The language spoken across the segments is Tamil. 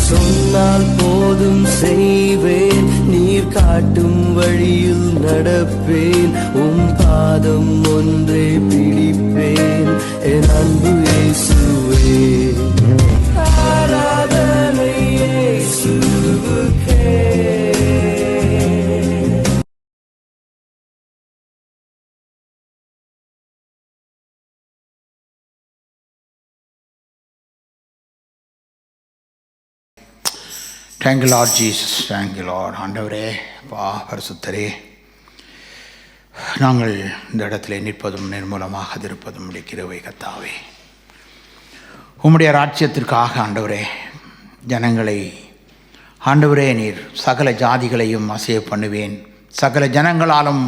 சொன்னால் போதும் செய்வேன், நீர் காட்டும் வழியில் நடப்பேன், பாதம் ஒன்றே பிடிப்பேன், என் அன்பு இயேசுவே. ஆராதனை இயேசுவுக்கே. Thank you Lord Jesus, thank you Lord. ஆண்டவரே, பரிசுத்தரே, நாங்கள் இந்த இடத்துல நிற்பதும் நிர்மூலமாக இருப்பதும் கிருபை கர்த்தாவே. உம்முடைய ராஜ்யத்திற்காக ஆண்டவரே ஜனங்களை, ஆண்டவரே நீர் சகல ஜாதிகளையும் அசைய பண்ணுவேன், சகல ஜனங்களாலும்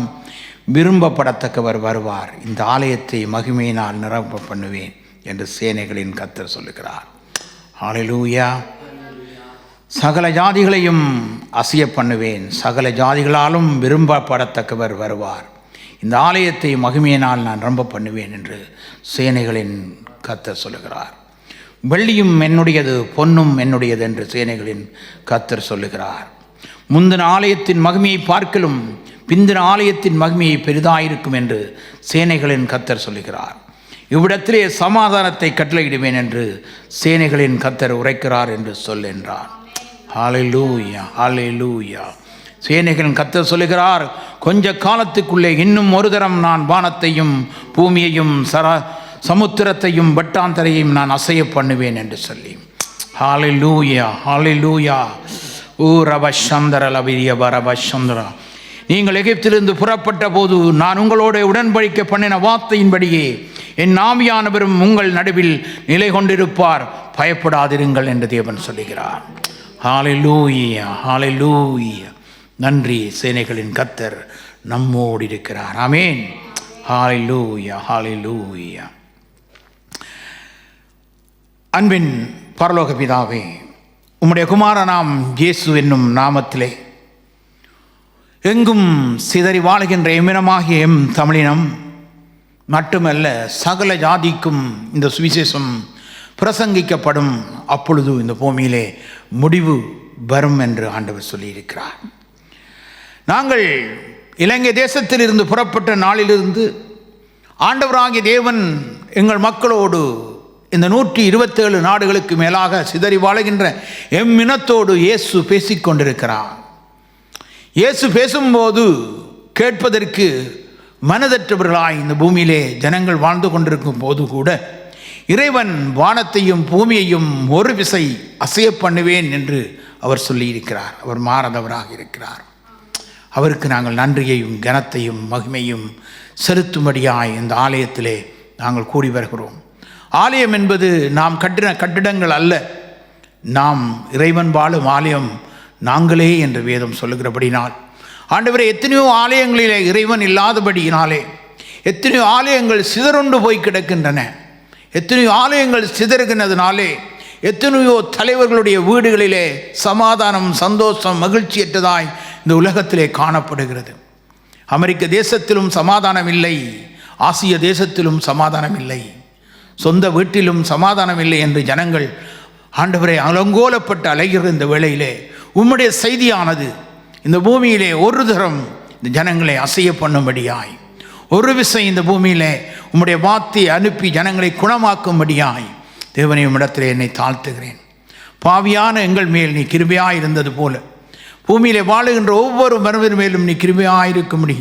விரும்பப்படத்தக்கவர் வருவார், இந்த ஆலயத்தை மகிமையினால் நிரப்ப பண்ணுவேன் என்று சேனைகளின் கர்த்தர் சொல்லுகிறார். ஹல்லேலூயா. சகல ஜாதிகளையும் அசைய பண்ணுவேன், சகல ஜாதிகளாலும் விரும்பப்படத்தக்கவர் வருவார், இந்த ஆலயத்தை மகிமையினால் நான் ரொம்ப பண்ணுவேன் என்று சேனைகளின் கர்த்தர் சொல்லுகிறார். வெள்ளியும் என்னுடையது, பொன்னும் என்னுடையது என்று சேனைகளின் கர்த்தர் சொல்லுகிறார். முந்தின ஆலயத்தின் மகிமையை பார்க்கலும் பிந்தின ஆலயத்தின் மகிமையை பெரிதாயிருக்கும் என்று சேனைகளின் கர்த்தர் சொல்லுகிறார். இவ்விடத்திலே சமாதானத்தை கட்டளையிடுவேன் என்று சேனைகளின் கர்த்தர் உரைக்கிறார் என்று என்றார். ஹல்லேலூயா, ஹல்லேலூயா. சேனைகளின் கர்த்தர் சொல்லுகிறார், கொஞ்ச காலத்துக்குள்ளே இன்னும் ஒரு தரம் நான் வானத்தையும் பூமியையும் சமுத்திரத்தையும் வட்டாந்தரையும் நான் அசைய பண்ணுவேன் என்று சொல்லி. ஹல்லேலூயா, ஹல்லேலூயா. ஓ ரபசந்திர லபிரிய பரபசந்திரா. நீங்கள் எகிப்திலிருந்து புறப்பட்ட போது நான் உங்களோட உடன்படிக்கை பண்ணின வார்த்தையின்படியே என் ஆவியானவரும் உங்கள் நடுவில் நிலை கொண்டிருப்பார், பயப்படாதிருங்கள் என்று தேவன் சொல்லுகிறார். ஹல்லேலூயா, ஹல்லேலூயா. நன்றி, சேனைகளின் கர்த்தர் நம்மோடு இருக்கிறார். ஆமென். ஹல்லேலூயா, ஹல்லேலூயா. அன்பின் பரலோக பிதாவே, உம்முடைய குமாரனாம் இயேசு என்னும் நாமத்திலே எங்கும் சிதறி வாழுகின்ற எம்மினமாகிய எம் தமிழினம் மட்டுமல்ல, சகல ஜாதிக்கும் இந்த சுவிசேஷம் பிரசங்கிக்கப்படும், அப்பொழுது இந்த பூமியிலே முடிவு வரும் என்று ஆண்டவர் சொல்லியிருக்கிறார். நாங்கள் இலங்கை தேசத்தில் இருந்து புறப்பட்ட நாளிலிருந்து ஆண்டவராகிய தேவன் எங்கள் மக்களோடு இந்த 127 நாடுகளுக்கு மேலாக சிதறி வாழுகின்ற எம்மினத்தோடு இயேசு பேசிக்கொண்டிருக்கிறார். இயேசு பேசும்போது கேட்பதற்கு மனதற்றவர்களாய் இந்த பூமியிலே ஜனங்கள் வாழ்ந்து கொண்டிருக்கும் போது கூட இறைவன் வானத்தையும் பூமியையும் ஒரு விசை அசைய பண்ணுவேன் என்று அவர் சொல்லியிருக்கிறார். அவர் மாறாதவராக இருக்கிறார். அவருக்கு நாங்கள் நன்றியையும் கனத்தையும் மகிமையும் செலுத்தும்படியாய் இந்த ஆலயத்திலே நாங்கள் கூடி வருகிறோம். ஆலயம் என்பது நாம் கட்டின கட்டிடங்கள் அல்ல, நாம் இறைவன் வாழும் ஆலயம் நாங்களே என்று வேதம் சொல்லுகிறபடினால், ஆண்டவரே, எத்தனையோ ஆலயங்களிலே இறைவன் இல்லாதபடியினாலே எத்தனையோ ஆலயங்கள் சிதறுண்டு போய் கிடக்கின்றன. எத்தனையோ ஆலயங்கள் சிதறுகின்றதுனாலே எத்தனையோ தலைவர்களுடைய வீடுகளிலே சமாதானம், சந்தோஷம், மகிழ்ச்சியற்றதாய் இந்த உலகத்திலே காணப்படுகிறது. அமெரிக்க தேசத்திலும் சமாதானம் இல்லை, ஆசிய தேசத்திலும் சமாதானம் இல்லை, சொந்த வீட்டிலும் சமாதானம் இல்லை என்று ஜனங்கள் ஆண்டவரை அலங்கோலப்பட்டு அலைகிற இந்த வேளையிலே உம்முடைய செய்தியானது இந்த பூமியிலே ஒரு தரம் இந்த ஜனங்களை அசைய பண்ணும்படியாய், ஒரு விசை இந்த பூமியிலே உம்முடைய வார்த்தையை அனுப்பி ஜனங்களை குணமாக்கும்படியாய் தேவனை உம்மிடத்திலே என்னை தாழ்த்துகிறேன். பாவியான எங்கள் மேல் நீ கிருபையாய் இருந்தது போல பூமியிலே வாழுகின்ற ஒவ்வொரு மனிதர் மேலும் நீ கிருபையாயிருக்கும்படி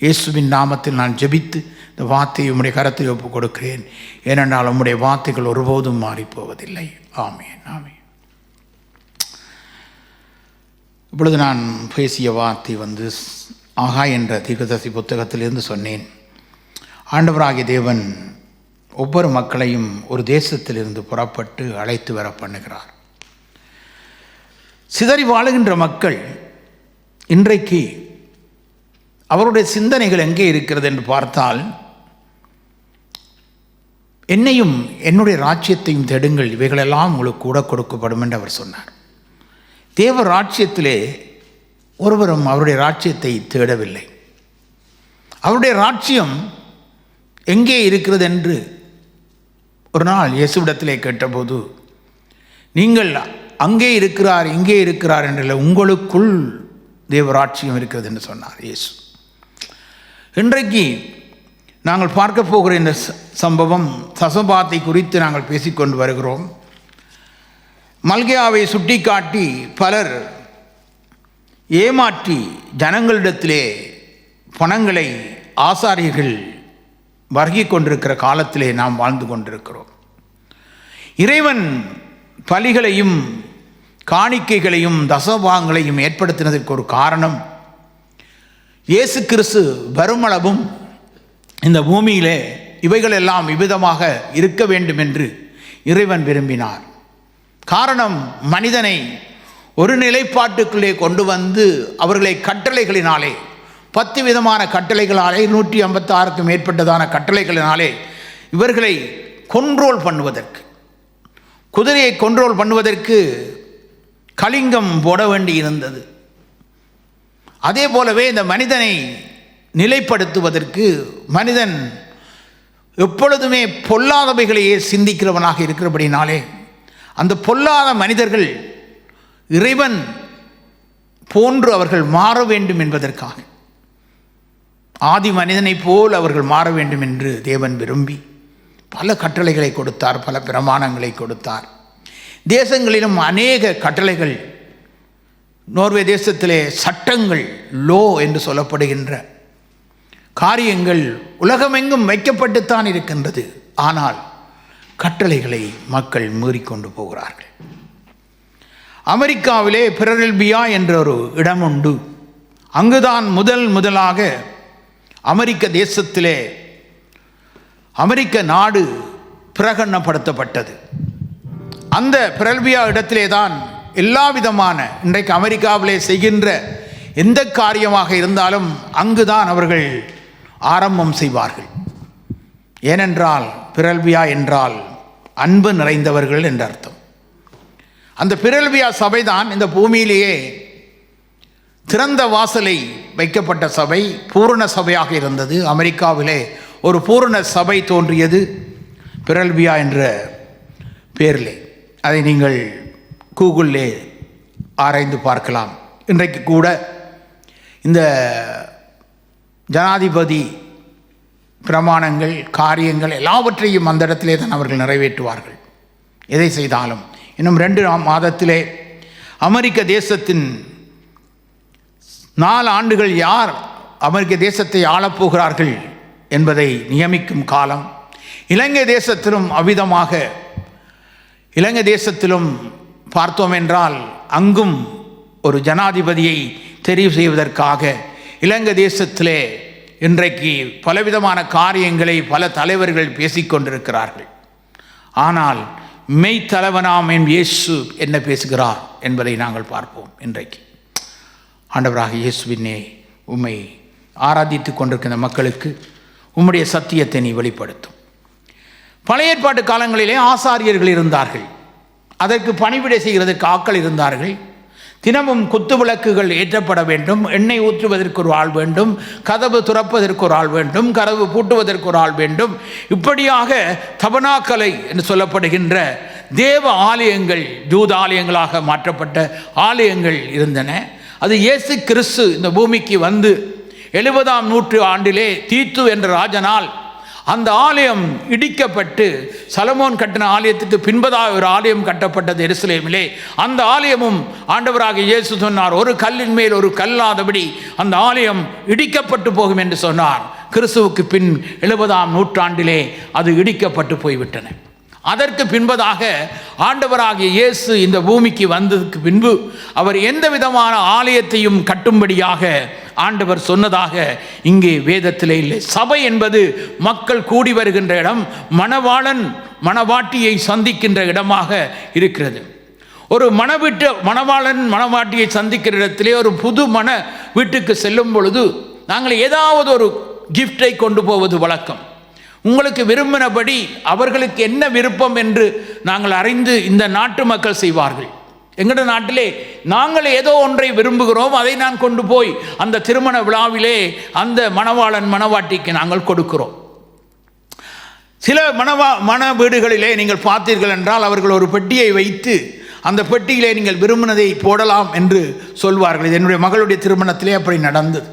இயேசுவின் நாமத்தில் நான் ஜெபித்து இந்த வார்த்தையை உம்முடைய கரத்தில் ஒப்புக் கொடுக்கிறேன். ஏனென்றால் உம்முடைய வார்த்தைகள் ஒருபோதும் மாறிப்போவதில்லை. ஆமென், ஆமென். இப்பொழுது நான் பேசிய வார்த்தை ஆகாய் என்ற தீர்க்கதரிசி புத்தகத்திலிருந்து சொன்னேன். ஆண்டவராகிய தேவன் ஒவ்வொரு மக்களையும் ஒரு தேசத்திலிருந்து புறப்பட்டு அழைத்து வர பண்ணுகிறார். சிதறி வாழுகின்ற மக்கள் இன்றைக்கு அவருடைய சிந்தனைகள் எங்கே இருக்கிறது என்று பார்த்தால், என்னையும் என்னுடைய ராஜ்யத்தையும் தேடுங்கள், இவைகளெல்லாம் உங்களுக்கு கூட கொடுக்கப்படும் என்று அவர் சொன்னார். தேவ ராஜ்யத்திலே ஒருவரும் அவருடைய ராஜ்யத்தை தேடவில்லை. அவருடைய ராஜ்யம் எங்கே இருக்கிறது என்று ஒரு நாள் இயேசுவிடத்திலே கேட்டபோது, நீங்கள் அங்கே இருக்கிறார் இங்கே இருக்கிறார் என்றில்லை, உங்களுக்குள் தேவராட்சியம் இருக்கிறது என்று சொன்னார் இயேசு. இன்றைக்கு நாங்கள் பார்க்க போகிற இந்த சம்பவம் தசபாத்தை குறித்து நாங்கள் பேசிக்கொண்டு வருகிறோம். மல்கியாவை சுட்டிக்காட்டி பலர் ஏமாற்றி ஜனங்களிடத்திலே பணங்களை ஆசாரியர்கள் வருகி கொண்டிருக்கிற காலத்திலே நாம் வாழ்ந்து கொண்டிருக்கிறோம். இறைவன் பலிகளையும் காணிக்கைகளையும் தசபாகங்களையும் ஏற்படுத்தினதற்கு ஒரு காரணம், இயேசு கிறிஸ்து வருமளவும் இந்த பூமியிலே இவைகளெல்லாம் இவ்விதமாக இருக்க வேண்டும் என்று இறைவன் விரும்பினார். காரணம், மனிதனை ஒரு நிலைப்பாட்டுக்குள்ளே கொண்டு வந்து அவர்களை கட்டளைகளினாலே 10 விதமான கட்டளைகளாலே 156க்கும் மேற்பட்டதான கட்டளைகளினாலே இவர்களை கொண்ட்ரோல் பண்ணுவதற்கு, குதிரையை கொண்ட்ரோல் பண்ணுவதற்கு கலிங்கம் போட வேண்டி இருந்தது. அதே போலவே இந்த மனிதனை நிலைப்படுத்துவதற்கு மனிதன் எப்பொழுதுமே பொல்லாதவைகளையே சிந்திக்கிறவனாக இருக்கிறபடினாலே அந்த பொல்லாத மனிதர்கள் இறைவன் போன்று அவர்கள் மாற வேண்டும் என்பதற்காக, ஆதி மனிதனைப் போல் அவர்கள் மாற வேண்டும் என்று தேவன் விரும்பி பல கட்டளைகளை கொடுத்தார், பல பிரமாணங்களை கொடுத்தார். தேசங்களிலும் அநேக கட்டளைகள், நோர்வே தேசத்திலே சட்டங்கள், லோ என்று சொல்லப்படுகின்ற காரியங்கள் உலகமெங்கும் வைக்கப்பட்டுத்தான் இருக்கின்றது. ஆனால் கட்டளைகளை மக்கள் மீறிக்கொண்டு போகிறார்கள். அமெரிக்காவிலே பிலடெல்பியா என்ற ஒரு இடம் உண்டு. அங்குதான் முதலாக அமெரிக்க தேசத்திலே அமெரிக்க நாடு பிரகடனப்படுத்தப்பட்டது. அந்த பிலடெல்பியா இடத்திலே தான் எல்லா விதமான இன்றைக்கு அமெரிக்காவிலே செய்கின்ற எந்த காரியமாக இருந்தாலும் அங்குதான் அவர்கள் ஆரம்பம் செய்வார்கள். ஏனென்றால் பிலடெல்பியா என்றால் அன்பு நிறைந்தவர்கள் என்ற அர்த்தம். அந்த பிலடெல்பியா சபைதான் இந்த பூமியிலேயே திறந்த வாசலை வைக்கப்பட்ட சபை, பூரண சபையாக இருந்தது. அமெரிக்காவிலே ஒரு பூரண சபை தோன்றியது பிலடெல்பியா என்ற பேரிலே. அதை நீங்கள் கூகுளிலே ஆராய்ந்து பார்க்கலாம். இன்றைக்கு கூட இந்த ஜனாதிபதி பிரமாணங்கள், காரியங்கள் எல்லாவற்றையும் அந்த இடத்திலே தான் அவர்கள் நிறைவேற்றுவார்கள். எதை செய்தாலும் இன்னும் 2 மாதத்திலே அமெரிக்க தேசத்தின் 4 ஆண்டுகள் யார் அமெரிக்க தேசத்தை ஆளப்போகிறார்கள் என்பதை நியமிக்கும் காலம். இலங்கை தேசத்திலும் அவ்விதமாக, இலங்கை தேசத்திலும் பார்த்தோம் என்றால் அங்கும் ஒரு ஜனாதிபதியை தெரிவு செய்வதற்காக இலங்கை தேசத்திலே இன்றைக்கு பலவிதமான காரியங்களை பல தலைவர்கள் பேசிக்கொண்டிருக்கிறார்கள். ஆனால் மெய்த்தலைவனாம் என் இயேசு என்ன பேசுகிறார் என்பதை நாங்கள் பார்ப்போம். இன்றைக்கு ஆண்டவராக இயேசுவினே, உம்மை ஆராதித்து கொண்டிருக்கிற மக்களுக்கு உம்முடைய சத்தியத்தை நீ வெளிப்படுத்தும். பழைய ஏற்பாட்டு காலங்களிலே ஆசாரியர்கள் இருந்தார்கள். அதற்கு பணிவிடை செய்கிறதற்கு ஆட்கள் இருந்தார்கள். தினமும் குத்து விளக்குகள் ஏற்றப்பட வேண்டும், எண்ணெய் ஊற்றுவதற்கு ஒரு ஆள் வேண்டும், கதவு துறப்பதற்கு ஒரு ஆள் வேண்டும், கதவு பூட்டுவதற்கு ஒரு ஆள் வேண்டும். இப்படியாக தபனாக்கலை என்று சொல்லப்படுகின்ற தேவ ஆலயங்கள், ஜூத ஆலயங்களாக மாற்றப்பட்ட ஆலயங்கள் இருந்தன. அது இயேசு கிறிஸ்து இந்த பூமிக்கு வந்து 70ஆம் நூற்றாண்டிலே தீத்து என்ற ராஜனால் அந்த ஆலயம் இடிக்கப்பட்டு சலமோன் கட்டின ஆலயத்துக்கு பின்பதாக ஒரு ஆலயம் கட்டப்பட்டது எருசலேமிலே. அந்த ஆலயமும் ஆண்டவராக இயேசு சொன்னார், ஒரு கல்லின் மேல் ஒரு கல்லாதபடி அந்த ஆலயம் இடிக்கப்பட்டு போகும் என்று சொன்னார். கிறிஸ்துவுக்கு பின் 70ஆம் நூற்றாண்டிலே அது இடிக்கப்பட்டு போய்விட்டன. அதற்கு பின்பதாக ஆண்டவராகிய இயேசு இந்த பூமிக்கு வந்ததுக்கு பின்பு அவர் எந்த விதமான ஆலயத்தையும் கட்டும்படியாக ஆண்டவர் சொன்னதாக இங்கே வேதத்திலே இல்லை. சபை என்பது மக்கள் கூடி வருகின்ற இடம், மணவாளன் மணவாட்டியை சந்திக்கின்ற இடமாக இருக்கிறது. ஒரு மணவாளன் மணவாட்டியை சந்திக்கிற இடத்திலே ஒரு புது வீட்டுக்கு செல்லும் பொழுது நாங்கள் ஏதாவது ஒரு கிஃப்டை கொண்டு போவது வழக்கம். உங்களுக்கு விரும்பினபடி அவர்களுக்கு என்ன விருப்பம் என்று நாங்கள் அறிந்து இந்த நாட்டு மக்கள் செய்வார்கள். எங்களோட நாட்டிலே நாங்கள் ஏதோ ஒன்றை விரும்புகிறோம், அதை நான் கொண்டு போய் அந்த திருமண விழாவிலே அந்த மணவாளன் மணவாட்டிக்கு நாங்கள் கொடுக்கிறோம். சில மண வீடுகளிலே நீங்கள் பார்த்தீர்கள் என்றால் அவர்கள் ஒரு பெட்டியை வைத்து அந்த பெட்டியிலே நீங்கள் விரும்பினதை போடலாம் என்று சொல்வார்கள். இது என்னுடைய மகளுடைய திருமணத்திலே அப்படி நடந்தது.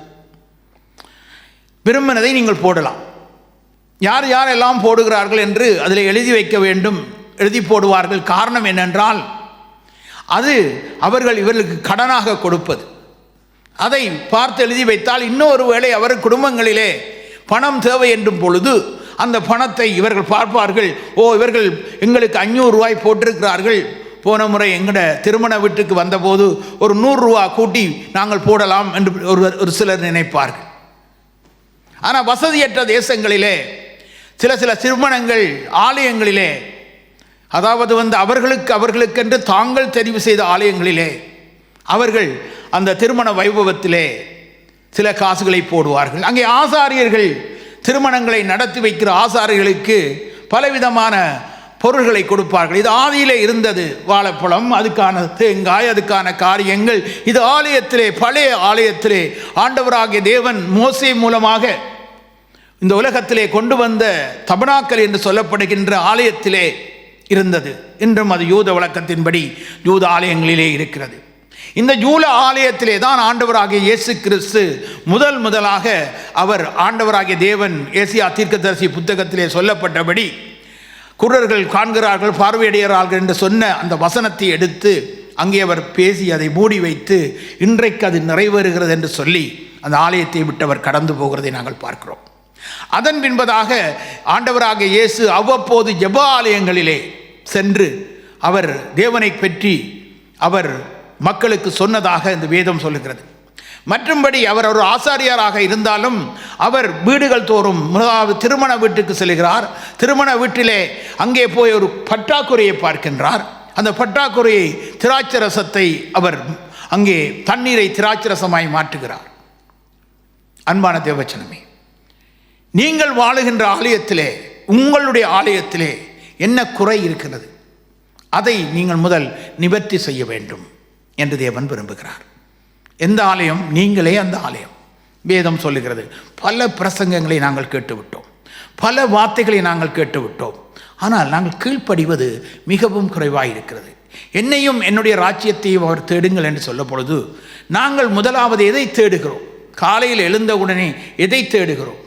விரும்பினதை நீங்கள் போடலாம். யார் யாரெல்லாம் போடுகிறார்கள் என்று அதில் எழுதி வைக்க வேண்டும், எழுதி போடுவார்கள். காரணம் என்னென்றால் அது அவர்கள் இவர்களுக்கு கடனாக கொடுப்பது. அதை பார்த்து எழுதி வைத்தால் இன்னொரு வேளை அவர் குடும்பங்களிலே பணம் தேவை என்றும் பொழுது அந்த பணத்தை இவர்கள் பார்ப்பார்கள். ஓ, இவர்கள் எங்களுக்கு 500 ரூபாய் போட்டிருக்கிறார்கள், போன முறை எங்கட திருமண வீட்டுக்கு வந்தபோது ஒரு 100 ரூபா கூட்டி நாங்கள் போடலாம் என்று ஒரு சிலர் நினைப்பார்கள். ஆனால் வசதியற்ற தேசங்களிலே சில திருமணங்கள் ஆலயங்களிலே, அதாவது அவர்களுக்கென்று தாங்கள் தெரிவு செய்த ஆலயங்களிலே அவர்கள் அந்த திருமண வைபவத்திலே சில காசுகளை போடுவார்கள். அங்கே ஆசாரியர்கள் திருமணங்களை நடத்தி வைக்கிற ஆசாரியர்களுக்கு பலவிதமான பொருள்களை கொடுப்பார்கள். இது ஆதியிலே இருந்தது. வாழைப்பழம், அதுக்கான தேங்காய், அதுக்கான காரியங்கள். இது ஆலயத்திலே, பழைய ஆலயத்திலே ஆண்டவராகிய தேவன் மோசே மூலமாக இந்த உலகத்திலே கொண்டு வந்த தபனாக்கல் என்று சொல்லப்படுகின்ற ஆலயத்திலே இருந்தது. இன்றும் அது யூத வழக்கத்தின்படி யூத ஆலயங்களிலே இருக்கிறது. இந்த யூத ஆலயத்திலே தான் ஆண்டவராகிய இயேசு கிறிஸ்து முதலாக அவர் ஆண்டவராகிய தேவன் ஏசியா தீர்க்கதரிசி புத்தகத்திலே சொல்லப்பட்டபடி குருடர்கள் காண்கிறார்கள், பார்வையடைகிறார்கள் என்று சொன்ன அந்த வசனத்தை எடுத்து அங்கே அவர் பேசி அதை மூடி வைத்து இன்றைக்கு அது நிறைவேறுகிறது என்று சொல்லி அந்த ஆலயத்தை விட்டு அவர் கடந்து போகிறதை நாங்கள் பார்க்கிறோம். அதன் பின்பதாக ஆண்டவராகிய இயேசு அவ்வப்போது ஜெப ஆலயங்களிலே சென்று அவர் தேவனை பற்றி அவர் மக்களுக்கு சொன்னதாக இந்த வேதம் சொல்லுகிறது. மற்றும்படி அவர் ஒரு ஆசாரியராக இருந்தாலும் அவர் வீடுகள் தோறும் முதலாவது திருமண வீட்டுக்கு செல்கிறார். திருமண வீட்டிலே அங்கே போய் ஒரு பற்றாக்குறையை பார்க்கின்றார். அந்த பற்றாக்குறையை திராட்சரசத்தை அவர் அங்கே தண்ணீரை திராட்சரசமாய் மாற்றுகிறார். அன்பான தேவச்சனமே, நீங்கள் வாழுகின்ற ஆலயத்திலே, உங்களுடைய ஆலயத்திலே என்ன குறை இருக்கிறது, அதை நீங்கள் முதல் நிவர்த்தி செய்ய வேண்டும் என்று தேவன் விரும்புகிறார். எந்த ஆலயம்? நீங்களே அந்த ஆலயம். வேதம் சொல்லுகிறது. பல பிரசங்கங்களை நாங்கள் கேட்டுவிட்டோம், பல வார்த்தைகளை நாங்கள் கேட்டுவிட்டோம். ஆனால் நாங்கள் கீழ்ப்படிவது மிகவும் குறைவாக இருக்கிறது. என்னையும் என்னுடைய ராஜ்யத்தையும் அவர் தேடுங்கள் என்று சொல்லும் பொழுது நாங்கள் முதலாவது எதை தேடுகிறோம்? காலையில் எழுந்தவுடனே எதை தேடுகிறோம்?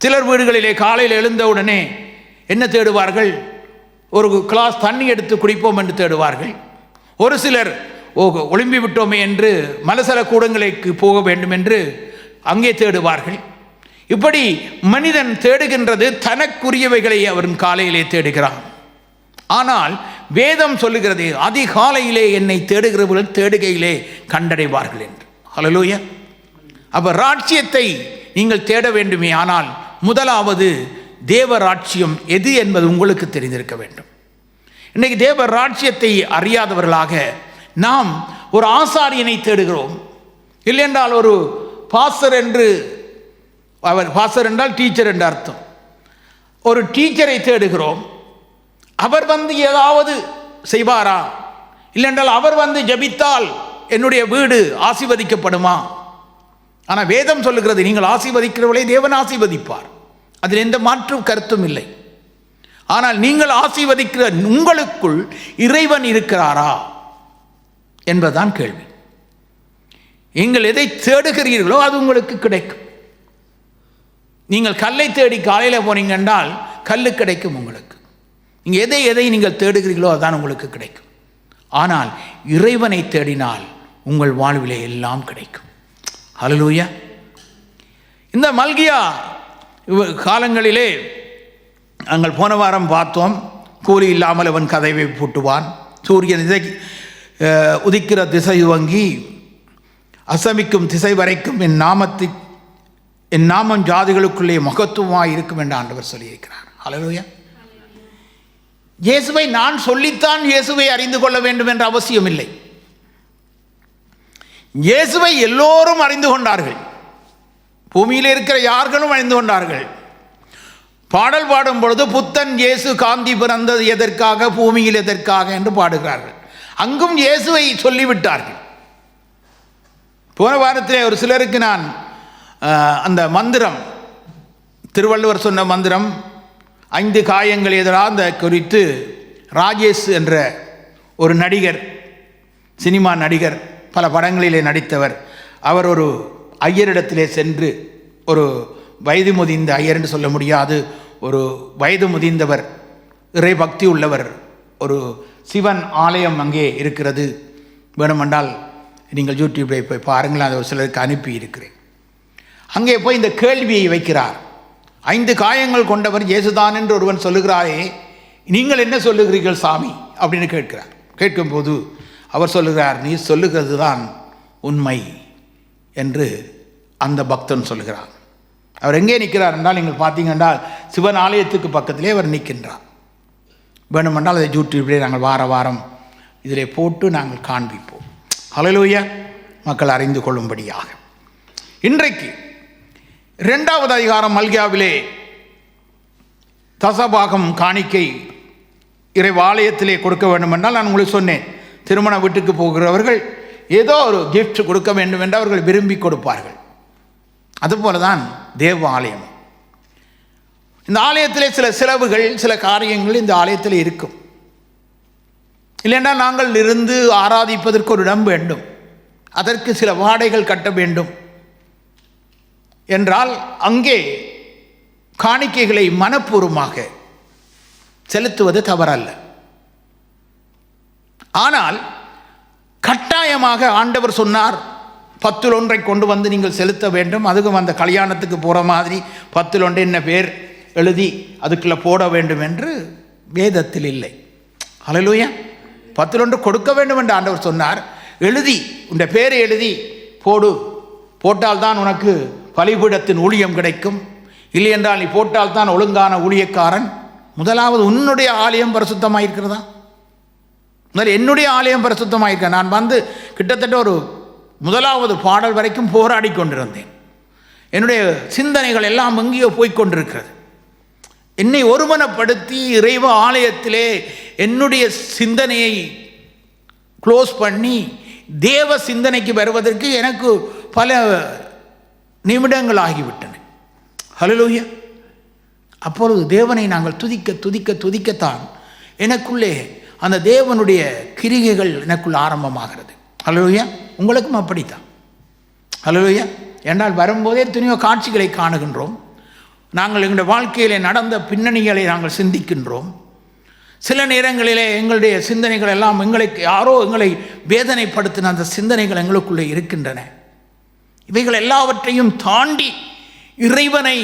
சிலர் வீடுகளிலே காலையில் எழுந்தவுடனே என்ன தேடுவார்கள்? ஒரு கிளாஸ் தண்ணி எடுத்து குடிப்போம் என்று தேடுவார்கள். ஒரு சிலர் ஒளிம்பி விட்டோமே என்று மலசல கூடங்களுக்கு போக வேண்டும் என்று அங்கே தேடுவார்கள். இப்படி மனிதன் தேடுகின்றது தனக்குரியவைகளை அவன் காலையிலே தேடுகிறான். ஆனால் வேதம் சொல்லுகிறது, அதிகாலையிலே என்னை தேடுகிறவர்கள் தேடுகையிலே கண்டடைவார்கள் என்று. ஹல்லேலூயா. அப்ப ராஜ்யத்தை நீங்கள் தேட வேண்டுமே, ஆனால் முதலாவது தேவ ராஜ்யம் எது என்பது உங்களுக்கு தெரிந்திருக்க வேண்டும். இன்றைக்கு தேவ ராஜ்யத்தை அறியாதவர்களாக நாம் ஒரு ஆசாரியனை தேடுகிறோம். இல்லையென்றால் ஒரு பாஸ்டர் என்று, அவர் பாஸ்டர் என்றால் டீச்சர் என்று அர்த்தம். ஒரு டீச்சரை தேடுகிறோம். அவர் வந்து ஏதாவது செய்வாரா? இல்லையென்றால் அவர் வந்து ஜெபித்தால் என்னுடைய வீடு ஆசீர்வதிக்கப்படுமா? ஆனால் வேதம் சொல்லுகிறது, நீங்கள் ஆசீர்வதிக்கிறவளை தேவன் ஆசீர்வதிப்பார். அதில் எந்த மாற்று கருத்தும் இல்லை. ஆனால் நீங்கள் ஆசீர்வதிக்கிற உங்களுக்குள் இறைவன் இருக்கிறாரா என்பதுதான் கேள்வி. நீங்கள் எதை தேடுகிறீர்களோ அது உங்களுக்கு கிடைக்கும். நீங்கள் கல்லை தேடி காலையில் போனீங்க என்றால் கல்லு கிடைக்கும் உங்களுக்கு. நீங்கள் எதை நீங்கள் தேடுகிறீர்களோ அதுதான் உங்களுக்கு கிடைக்கும். ஆனால் இறைவனை தேடினால் உங்கள் வாழ்விலே எல்லாம் கிடைக்கும். ஹல்லேலூயா. இந்த மல்கியா காலங்களிலே நாங்கள் போன வாரம் பார்த்தோம், கூலி இல்லாமல் அவன் கதவை பூட்டுவான், சூரியன் உதிக்கிற திசை துவங்கி அசமிக்கும் திசை வரைக்கும் என் நாமம் ஜாதிகளுக்குள்ளே மகத்துவமாக இருக்கும் என்று ஆண்டவர் சொல்லியிருக்கிறார். ஹல்லேலூயா. இயேசுவை நான் சொல்லித்தான் இயேசுவை அறிந்து கொள்ள வேண்டும் என்ற அவசியம் இல்லை. இயேசுவை எல்லோரும் அறிந்து கொண்டார்கள். பூமியில் இருக்கிற யார்களும் அறிந்து கொண்டார்கள். பாடல் பாடும் பொழுது புத்தன் இயேசு காந்தி பிறந்தது எதற்காக, பூமியில் எதற்காக என்று பாடுகிறார்கள். அங்கும் இயேசுவை சொல்லிவிட்டார்கள். போன வாரத்திலே ஒரு சிலருக்கு நான் அந்த மந்திரம், திருவள்ளுவர் சொன்ன மந்திரம் 5 காயங்கள் எதிராக அந்த குறித்து ராஜேஷ் என்ற ஒரு நடிகர், சினிமா நடிகர், பல படங்களிலே நடித்தவர். அவர் ஒரு ஐயரிடத்திலே சென்று, ஒரு வயது முதிர்ந்த ஐயர் என்று சொல்ல முடியாது, ஒரு வயது முதிர்ந்தவர், இறை பக்தி உள்ளவர். ஒரு சிவன் ஆலயம் அங்கே இருக்கிறது, வேணுமென்றால் நீங்கள் யூடியூப்பில் போய் பாருங்கள், அதை ஒரு சிலருக்கு அனுப்பி இருக்கிறேன். அங்கே போய் இந்த கேள்வியை வைக்கிறார். 5 காயங்கள் கொண்டவர் இயேசுதான் என்று ஒருவன் சொல்லுகிறாரே, நீங்கள் என்ன சொல்லுகிறீர்கள் சாமி அப்படின்னு கேட்கிறார். கேட்கும்போது அவர் சொல்லுகிறார், நீ சொல்லுகிறது தான் உண்மை என்று அந்த பக்தன் சொல்லுகிறார். அவர் எங்கே நிற்கிறார் என்றால், நீங்கள் பார்த்தீங்கன்னா சிவன் ஆலயத்துக்கு பக்கத்திலே அவர் நிற்கின்றார். வேணுமென்றால் அதை யூடியூப்பிலே நாங்கள் வார வாரம் இதிலே போட்டு நாங்கள் காண்பிப்போம். ஹல்லேலூயா, மக்கள் அறிந்து கொள்ளும்படியாக. இன்றைக்கு 2வது அதிகாரம் மல்கியாவிலே தசபாகம் காணிக்கை இறைவாலயத்திலே கொடுக்க வேண்டும் என்றால், நான் உங்களுக்கு சொன்னேன், திருமண வீட்டுக்கு போகிறவர்கள் ஏதோ ஒரு கிஃப்ட் கொடுக்க வேண்டும் என்று அவர்கள் விரும்பி கொடுப்பார்கள். அதுபோல தான் தேவ ஆலயம். இந்த ஆலயத்திலே சில செலவுகள், சில காரியங்கள் இந்த ஆலயத்தில் இருக்கும். இல்லைன்னா நாங்கள் இருந்து ஆராதிப்பதற்கு ஒரு இடம் வேண்டும், அதற்கு சில வாடைகள் கட்ட வேண்டும் என்றால் அங்கே காணிக்கைகளை மனப்பூர்வமாக செலுத்துவது தவறல்ல. ஆனால் கட்டாயமாக ஆண்டவர் சொன்னார், 10ல் 1 கொண்டு வந்து நீங்கள் செலுத்த வேண்டும். அதுக்கும் அந்த கல்யாணத்துக்கு போகிற மாதிரி 10ல் 1 என்ன பேர் எழுதி அதுக்குள்ளே போட வேண்டும் என்று வேதத்தில் இல்லை. ஹல்லேலூயா. 10ல் 1 கொடுக்க வேண்டும் என்று ஆண்டவர் சொன்னார். எழுதி, உன் பேரை எழுதி போடு, போட்டால்தான் உனக்கு பலிபீடத்தின் ஊழியம் கிடைக்கும், இல்லை என்றால் நீ போட்டால்தான் ஒழுங்கான ஊழியக்காரன். முதலாவது உன்னுடைய ஆலயம் பரிசுத்தமாக இருக்கிறதா? முதல்ல என்னுடைய ஆலயம் பரிசுத்தமாக இருக்க. நான் வந்து கிட்டத்தட்ட ஒரு 1வது பாடல் வரைக்கும் போராடி கொண்டிருந்தேன். என்னுடைய சிந்தனைகள் எல்லாம் எங்கேயோ போய்கொண்டிருக்கிறது. என்னை ஒருமனப்படுத்தி இறைவ ஆலயத்திலே என்னுடைய சிந்தனையை க்ளோஸ் பண்ணி தேவ சிந்தனைக்கு வருவதற்கு எனக்கு பல நிமிடங்கள் ஆகிவிட்டன. ஹல்லேலூயா. அப்பொழுது தேவனை நாங்கள் துதிக்க துதிக்க துதிக்கத்தான் எனக்குள்ளே அந்த தேவனுடைய கிரிகைகள் எனக்குள் ஆரம்பமாகிறது. ஹல்லேலூயா. உங்களுக்கும் அப்படித்தான். ஹல்லேலூயா. என்றால் வரும்போதே துணியோ காட்சிகளை காணுகின்றோம். நாங்கள் எங்களுடைய வாழ்க்கையிலே நடந்த பின்னணிகளை நாங்கள் சிந்திக்கின்றோம். சில நேரங்களிலே எங்களுடைய சிந்தனைகள் எல்லாம் எங்களை வேதனைப்படுத்தின அந்த சிந்தனைகள் எங்களுக்குள்ளே இருக்கின்றன. இவைகள் எல்லாவற்றையும் தாண்டி இறைவனை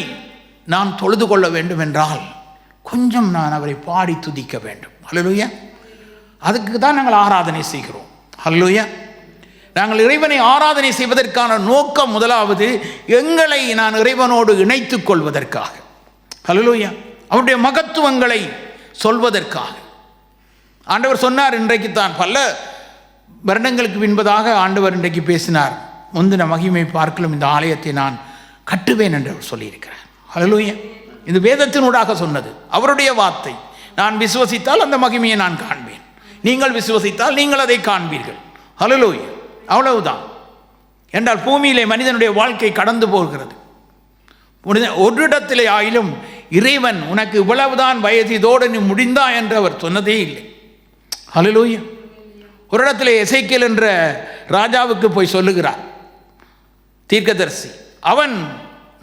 நான் தொழுது கொள்ள வேண்டும் என்றால் கொஞ்சம் நான் அவரை பாடி துதிக்க வேண்டும். ஹல்லேலூயா. அதுக்கு தான் நாங்கள் ஆராதனை செய்கிறோம். ஹல்லேலூயா. நாங்கள் இறைவனை ஆராதனை செய்வதற்கான நோக்கம் முதலாவது எங்களை நான் இறைவனோடு இணைத்துக் கொள்வதற்காக. ஹல்லேலூயா. அவருடைய மகத்துவங்களை சொல்வதற்காக. ஆண்டவர் சொன்னார், இன்றைக்குத்தான் பல வருடங்களுக்கு பின்பதாக ஆண்டவர் இன்றைக்கு பேசினார், முந்தின மகிமை பார்க்கலும் இந்த ஆலயத்தை நான் கட்டுவேன் என்று அவர் சொல்லியிருக்கிறார். ஹல்லேலூயா. இது வேதத்தினூடாக சொன்னது, அவருடைய வார்த்தை. நான் விசுவசித்தால் அந்த மகிமையை நான் காண்பேன், நீங்கள் விசுவசித்தால் நீங்கள் அதை காண்பீர்கள். ஹல்லேலூயா. அவ்வளவுதான். என்றால் பூமியிலே மனிதனுடைய வாழ்க்கை கடந்து போகிறது. ஒரு இடத்திலே ஆயிலும் இறைவன் உனக்கு இவ்வளவுதான் வயது, இதோடு நீ முடிந்தா என்று அவர் சொன்னதே இல்லை. ஹல்லேலூயா. ஒரு இடத்துல எசேக்கியேல் என்ற ராஜாவுக்கு போய் சொல்லுகிறார், தீர்க்கதரிசி. அவன்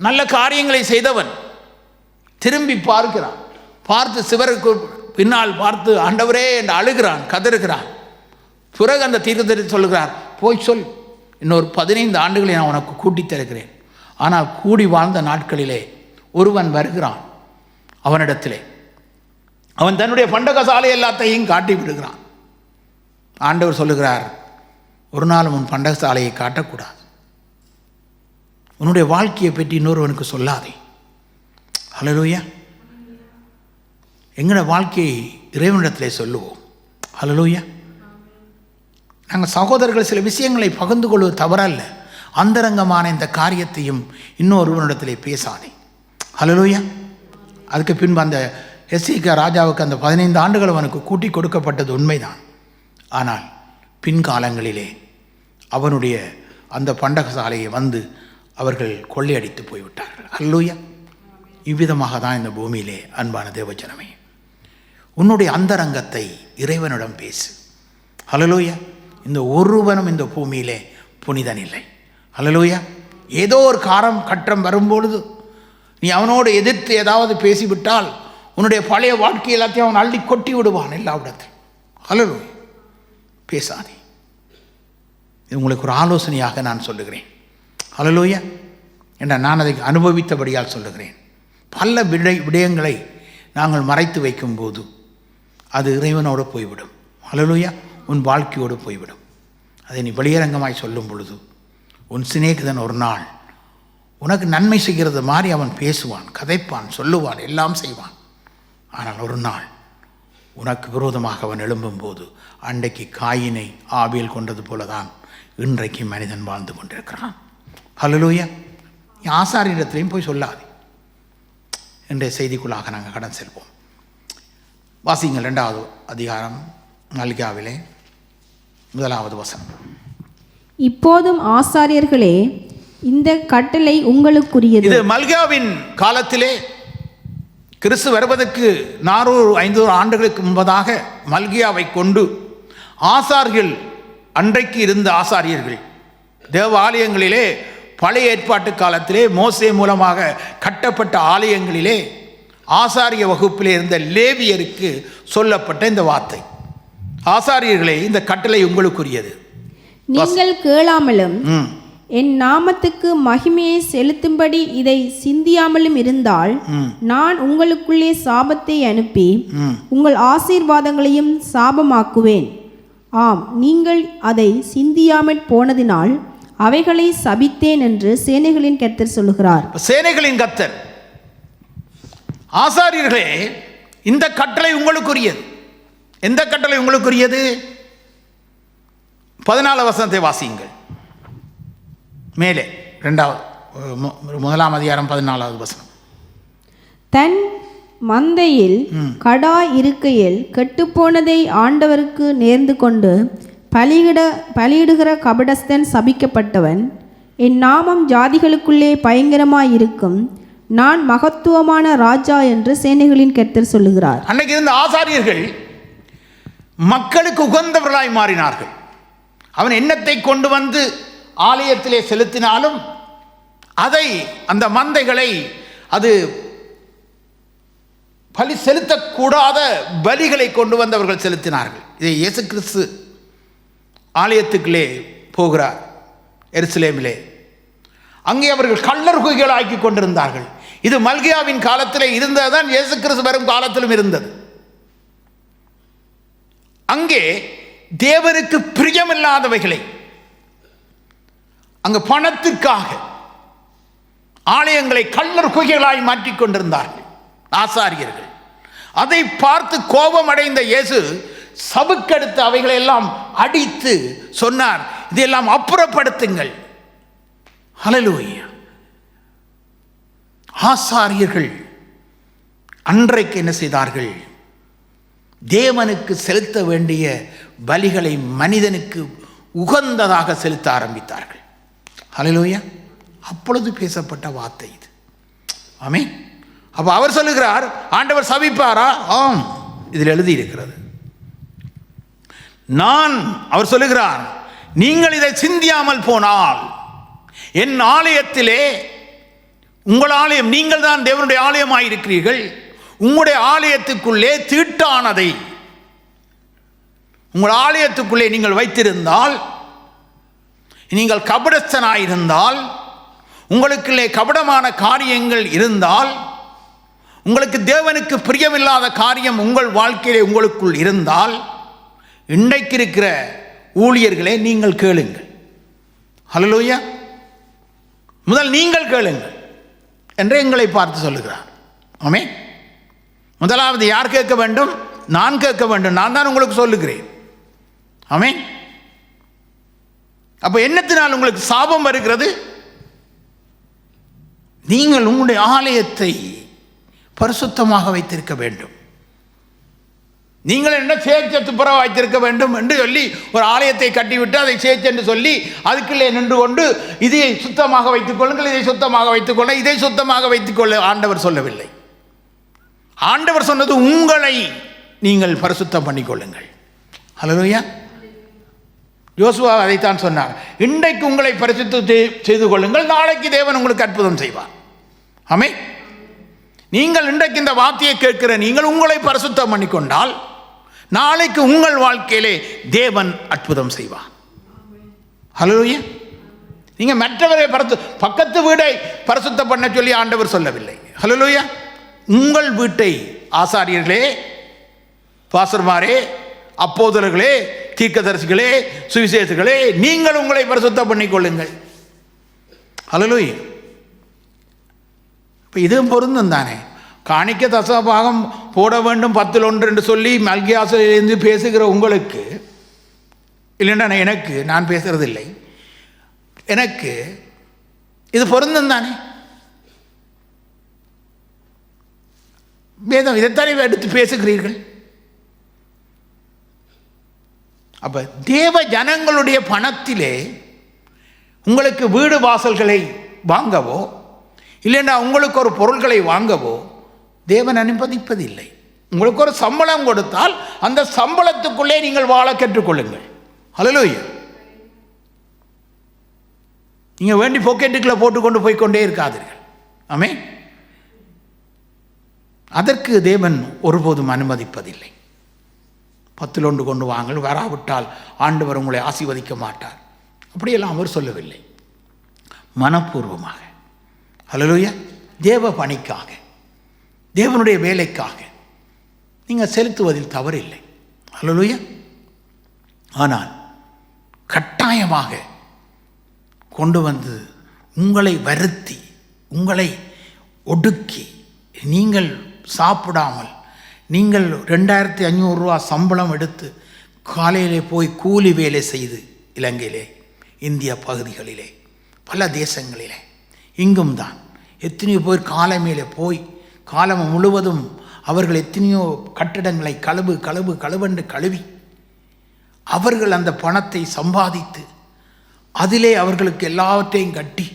நல்ல காரியங்களை செய்தவன். திரும்பி பார்க்கிறான், பார்த்து சிவருக்கு பின்னால் பார்த்து ஆண்டவரே என்று அழுகிறான், கதறுகிறான். பிறகு அந்த தீர்க்கதரிசி சொல்லுகிறார், போய் சொல், இன்னொரு 15 ஆண்டுகளை நான் உனக்கு கூட்டித் தருகிறேன். ஆனால் கூடி வாழ்ந்த நாட்களிலே ஒருவன் வருகிறான் அவனிடத்திலே, அவன் தன்னுடைய பண்டகசாலை எல்லாத்தையும் காட்டி விடுகிறான். ஆண்டவர் சொல்லுகிறார், ஒரு நாளும் உன் பண்டகசாலையை காட்டக்கூடாது, உன்னுடைய வாழ்க்கையை பற்றி இன்னொருவனுக்கு சொல்லாதே. ஹல்லேலூயா. எங்களோட வாழ்க்கையை இறைவனிடத்திலே சொல்லுவோம். ஹல்லேலூயா. நாங்கள் சகோதரர்கள் சில விஷயங்களை பகிர்ந்து கொள்வது தவறல்ல. அந்தரங்கமான இந்த காரியத்தையும் இன்னொருவனிடத்திலே பேசாதே. ஹல்லேலூயா. அதுக்கு பின்பு அந்த எசேக்கியா ராஜாவுக்கு அந்த 15 ஆண்டுகள் அவனுக்கு கூட்டி கொடுக்கப்பட்டது உண்மைதான். ஆனால் பின்காலங்களிலே அவனுடைய அந்த பண்டகசாலையை வந்து அவர்கள் கொள்ளையடித்து போய்விட்டார்கள். ஹல்லேலூயா. இவ்விதமாக தான் இந்த பூமியிலே அன்பான தேவஜனமே, உன்னுடைய அந்தரங்கத்தை இறைவனிடம் பேசு. ஹல்லேலூயா. இந்த ஒருவனும் இந்த பூமியிலே புனிதன் இல்லை. ஹல்லேலூயா. ஏதோ ஒரு கட்டம் வரும்பொழுது நீ அவனோடு எதிர்த்து ஏதாவது பேசிவிட்டால் உன்னுடைய பழைய வாழ்க்கை எல்லாத்தையும் அவன் அள்ளி கொட்டி விடுவான் எல்லா இடத்திலும். ஹல்லேலூயா. பேசாதே. இது உங்களுக்கு ஒரு ஆலோசனையாக நான் சொல்லுகிறேன். ஹல்லேலூயா. என்ற நான் அதை அனுபவித்தபடியால் சொல்லுகிறேன். பல விடயங்களை நாங்கள் மறைத்து வைக்கும்போது அது இறைவனோடு போய்விடும். ஹல்லேலூயா. உன் வாழ்க்கையோடு போய்விடும். அதை நீ வெளியரங்கமாய் சொல்லும் பொழுது உன் சிநேகிதன் ஒரு நாள் உனக்கு நன்மை செய்கிறது மாதிரி அவன் பேசுவான், கதைப்பான், சொல்லுவான், எல்லாம் செய்வான். ஆனால் ஒரு நாள் உனக்கு விரோதமாக அவன் எழும்பும்போது அன்றைக்கு காயினை ஆபேல் கொண்டது போலதான் இன்றைக்கு மனிதன் வாழ்ந்து கொண்டிருக்கிறான். ஹல்லேலூயா. ஆசாரியரிடத்திலையும் போய் சொல்லாது. இன்றைய செய்திக்குள்ளாக நாங்கள் கடன் செல்வோம். வாசிங்கள் 2வது அதிகாரம் மல்கியாவிலே 1வது வசனம். இப்போதும் ஆசாரியர்களே, இந்த கட்டளை உங்களுக்குரியது. இது மல்கியாவின் காலத்திலே கிறிஸ்து வருவதற்கு 400-500 ஆண்டுகளுக்கு முன்பதாக மல்கியாவை கொண்டு ஆசாரியர்கள், அன்றைக்கு இருந்த ஆசாரியர்கள் தேவ ஆலயங்களிலே, பழைய ஏற்பாட்டு காலத்திலே மோசே மூலமாக கட்டப்பட்ட ஆலயங்களிலே ஆசாரிய வகுப்பிலே இருந்த லேவியருக்கு சொல்லப்பட்ட இந்த வார்த்தை. ஆசாரியர்களே, இந்த கட்டளை உங்களுக்குரியது. நீங்கள் கேளாமலும் என் நாமத்துக்கு மகிமையை செலுத்தும்படி இதை சிந்தியாமலும் இருந்தால் நான் உங்களுக்குள்ளே சாபத்தை அனுப்பி உங்கள் ஆசீர்வாதங்களையும் சாபமாக்குவேன். ஆம், நீங்கள் அதை சிந்தியாமல் போனதினால் அவைகளை சபித்தேன் என்று சேனைகளின் கர்த்தர் சொல்லுகிறார். சேனைகளின் கர்த்தர், ஆசாரியர்களே, இந்த கட்டளை உங்களுக்குரியது. எந்த கட்டளை உங்களுக்குரியது? 14 வசனத்தை வாசியுங்கள். மேலே 1ஆம் அதிகாரம் 14வது வசனம். தன் மந்தையில் கடா இருக்கையில் கெட்டுப்போனதை ஆண்டவருக்கு நேர்ந்து கொண்டு பலியிடுகிற கபடஸ்தன் சபிக்கப்பட்டவன். என் நாமம் ஜாதிகளுக்குள்ளே பயங்கரமாயிருக்கும், நான் மகத்துவமான ராஜா என்று சேனைகளின் கர்த்தர் சொல்லுகிறார். அன்னைக்கு இருந்த ஆசாரியர்கள் மக்களுக்கு உகந்தவர்களாய் மாறினார்கள். அவன் எண்ணத்தை கொண்டு வந்து ஆலயத்திலே செலுத்தினாலும் அதை, அந்த மந்தைகளை அது பலி செலுத்தக்கூடாத பலிகளை கொண்டு வந்தவர்கள் செலுத்தினார்கள். இதை இயேசு கிறிஸ்து ஆலயத்துக்குள்ளே போகிறார் எருசலேமிலே. அங்கே அவர்கள் கள்ளர் குகைகள் ஆக்கி கொண்டிருந்தார்கள். இது மல்கியாவின் காலத்திலே இருந்ததுதான் இயேசு கிறிஸ்து வரும் காலத்திலும் இருந்தது. அங்கே தேவனுக்கு பிரியமில்லாதவைகளை, அங்கு பணத்திற்காக ஆலயங்களை கள்ளர் குகைகளாய் மாற்றிக் கொண்டிருந்தார்கள் ஆசாரியர்கள். அதை பார்த்து கோபம் அடைந்த இயேசு சபுக்கெடுத்து அவைகளை எல்லாம் அடித்து சொன்னார், இதெல்லாம் அப்புறப்படுத்துங்கள். ஹல்லேலூயா. ஆசாரியர்கள் அன்றைக்கு என்ன செய்தார்கள்? தேவனுக்கு செலுத்த வேண்டிய பலிகளை மனிதனுக்கு உகந்ததாக செலுத்த ஆரம்பித்தார்கள். ஹல்லேலூயா. அப்பொழுது பேசப்பட்ட வார்த்தை இது. ஆமென். அப்ப அவர் சொல்லுகிறார், ஆண்டவர் சபிப்பாரா? ஆம், இதில் எழுதி இருக்கிறது. அவர் சொல்லுகிறார், நீங்கள் இதை சிந்தியாமல் போனால் என் ஆலயத்திலே, உங்கள் ஆலயம், நீங்கள் தான் தேவனுடைய ஆலயமாயிருக்கிறீர்கள், உங்களுடைய ஆலயத்துக்குள்ளே தீட்டானதை உங்கள் ஆலயத்துக்குள்ளே நீங்கள் வைத்திருந்தால், நீங்கள் கபடஸ்தனாயிருந்தால், உங்களுக்குள்ளே கபடமான காரியங்கள் இருந்தால், உங்களுக்கு தேவனுக்கு பிரியமில்லாத காரியம் உங்கள் வாழ்க்கையிலே உங்களுக்குள் இருந்தால், இன்றைக்கு இருக்கிற ஊழியர்களே நீங்கள் கேளுங்கள். ஹல்லேலூயா. முதல் நீங்கள் கேளுங்கள் என்று எங்களை பார்த்து சொல்லுகிறார். ஆமென். முதலாவது யார் கேட்க வேண்டும்? நான் கேட்க வேண்டும். நான் தான் உங்களுக்கு சொல்லுகிறேன். ஆமென். அப்ப என்னத்தினால் உங்களுக்கு சாபம் வருகிறது? நீங்கள் உங்களுடைய ஆலயத்தை பரிசுத்தமாக வைத்திருக்க வேண்டும். நீங்கள் என்ன சேர்ச்ச துப்புரவா வைத்திருக்க வேண்டும் என்று சொல்லி ஒரு ஆலயத்தை கட்டிவிட்டு அதை சேர்ச்சு என்று சொல்லி அதுக்குள்ளே நின்று கொண்டு இதை சுத்தமாக வைத்துக் கொள்ளுங்கள், இதை சுத்தமாக வைத்துக் கொள்ள, இதை சுத்தமாக வைத்துக் கொள்ள ஆண்டவர் சொல்லவில்லை. ஆண்டவர் சொன்னது உங்களை நீங்கள் பரிசுத்தம் பண்ணிக்கொள்ளுங்கள். ஹல்லேலூயா. யோசுவா அதைத்தான் சொன்னார். இன்றைக்கு உங்களை பரிசுத்தம் செய்து கொள்ளுங்கள், நாளைக்கு தேவன் உங்களுக்கு அற்புதம் செய்வார். ஆமென். நீங்கள் இன்றைக்கு இந்த வார்த்தையை கேட்கிற நீங்கள் உங்களை பரிசுத்தம் பண்ணிக்கொண்டால் நாளைக்கு உங்கள் வாழ்க்கையிலே தேவன் அற்புதம் செய்வார். ஹல்லேலூயா. நீங்க மற்றவரை பக்கத்து வீடை பரிசுத்தம் பண்ண சொல்லி ஆண்டவர் சொல்லவில்லை. ஹல்லேலூயா. உங்கள் வீட்டை ஆசாரியர்களே, பாஸ்டர்மாரே, அப்போஸ்தலர்களே, தீர்க்கதரிசிகளே, சுவிசேஷர்களே, நீங்கள் உங்களை பரிசுத்தம் பண்ணிக் கொள்ளுங்கள். ஹல்லேலூயா. இப்போ இதுவும் பொருந்தும் தானே. காணிக்க தசபாகம் போட வேண்டும் 10 என்று சொல்லி மல்கியாசிலிருந்து பேசுகிற உங்களுக்கு, இல்லைன்னா எனக்கு, நான் பேசுறதில்லை, எனக்கு இது பொருந்தும் தானே. வேதம் இதைத்தானே எடுத்து பேசுகிறீர்கள். அப்ப தேவ ஜனங்களுடைய பணத்திலே உங்களுக்கு வீடு வாசல்களை வாங்கவோ இல்லைன்னா உங்களுக்கு ஒரு பொருள்களை வாங்கவோ தேவன் அனுமதிப்பதில்லை. உங்களுக்கு ஒரு சம்பளம் கொடுத்தால் அந்த சம்பளத்துக்குள்ளே நீங்கள் வாழ கற்றுக்கொள்ளுங்கள். ஹல்லேலூயா. நீங்க வேண்டி பாக்கெட்டுக்குள்ள போட்டுக்கொண்டு போய்கொண்டே இருக்காதீர்கள். ஆமென். அதற்கு தேவன் ஒருபோதும் அனுமதிப்பதில்லை. 10 கொண்டு வாங்கள், வராவிட்டால் ஆண்டவர் உங்களை ஆசீர்வதிக்க மாட்டார், அப்படியெல்லாம் அவர் சொல்லவில்லை. மனப்பூர்வமாக, ஹல்லேலூயா, தேவ பணிக்காக, தேவனுடைய வேலைக்காக நீங்கள் செலுத்துவதில் தவறில்லை. ஹல்லேலூயா. ஆனால் கட்டாயமாக கொண்டு வந்து உங்களை வருத்தி, உங்களை ஒடுக்கி, நீங்கள் சாப்பிடாமல், நீங்கள் 2500 ரூபா சம்பளம் எடுத்து காலையிலே போய் கூலி வேலை செய்து, இலங்கையிலே, இந்திய பகுதிகளிலே, பல தேசங்களிலே, இங்கும் தான் எத்தனையோ பேர் காலமேலே போய் காலம் முழுவதும் அவர்கள் எத்தனையோ கட்டிடங்களை கழுவென்று கழுவி அவர்கள் அந்த பணத்தை சம்பாதித்து அதிலே அவர்களுக்கு எல்லாவற்றையும் கட்டி,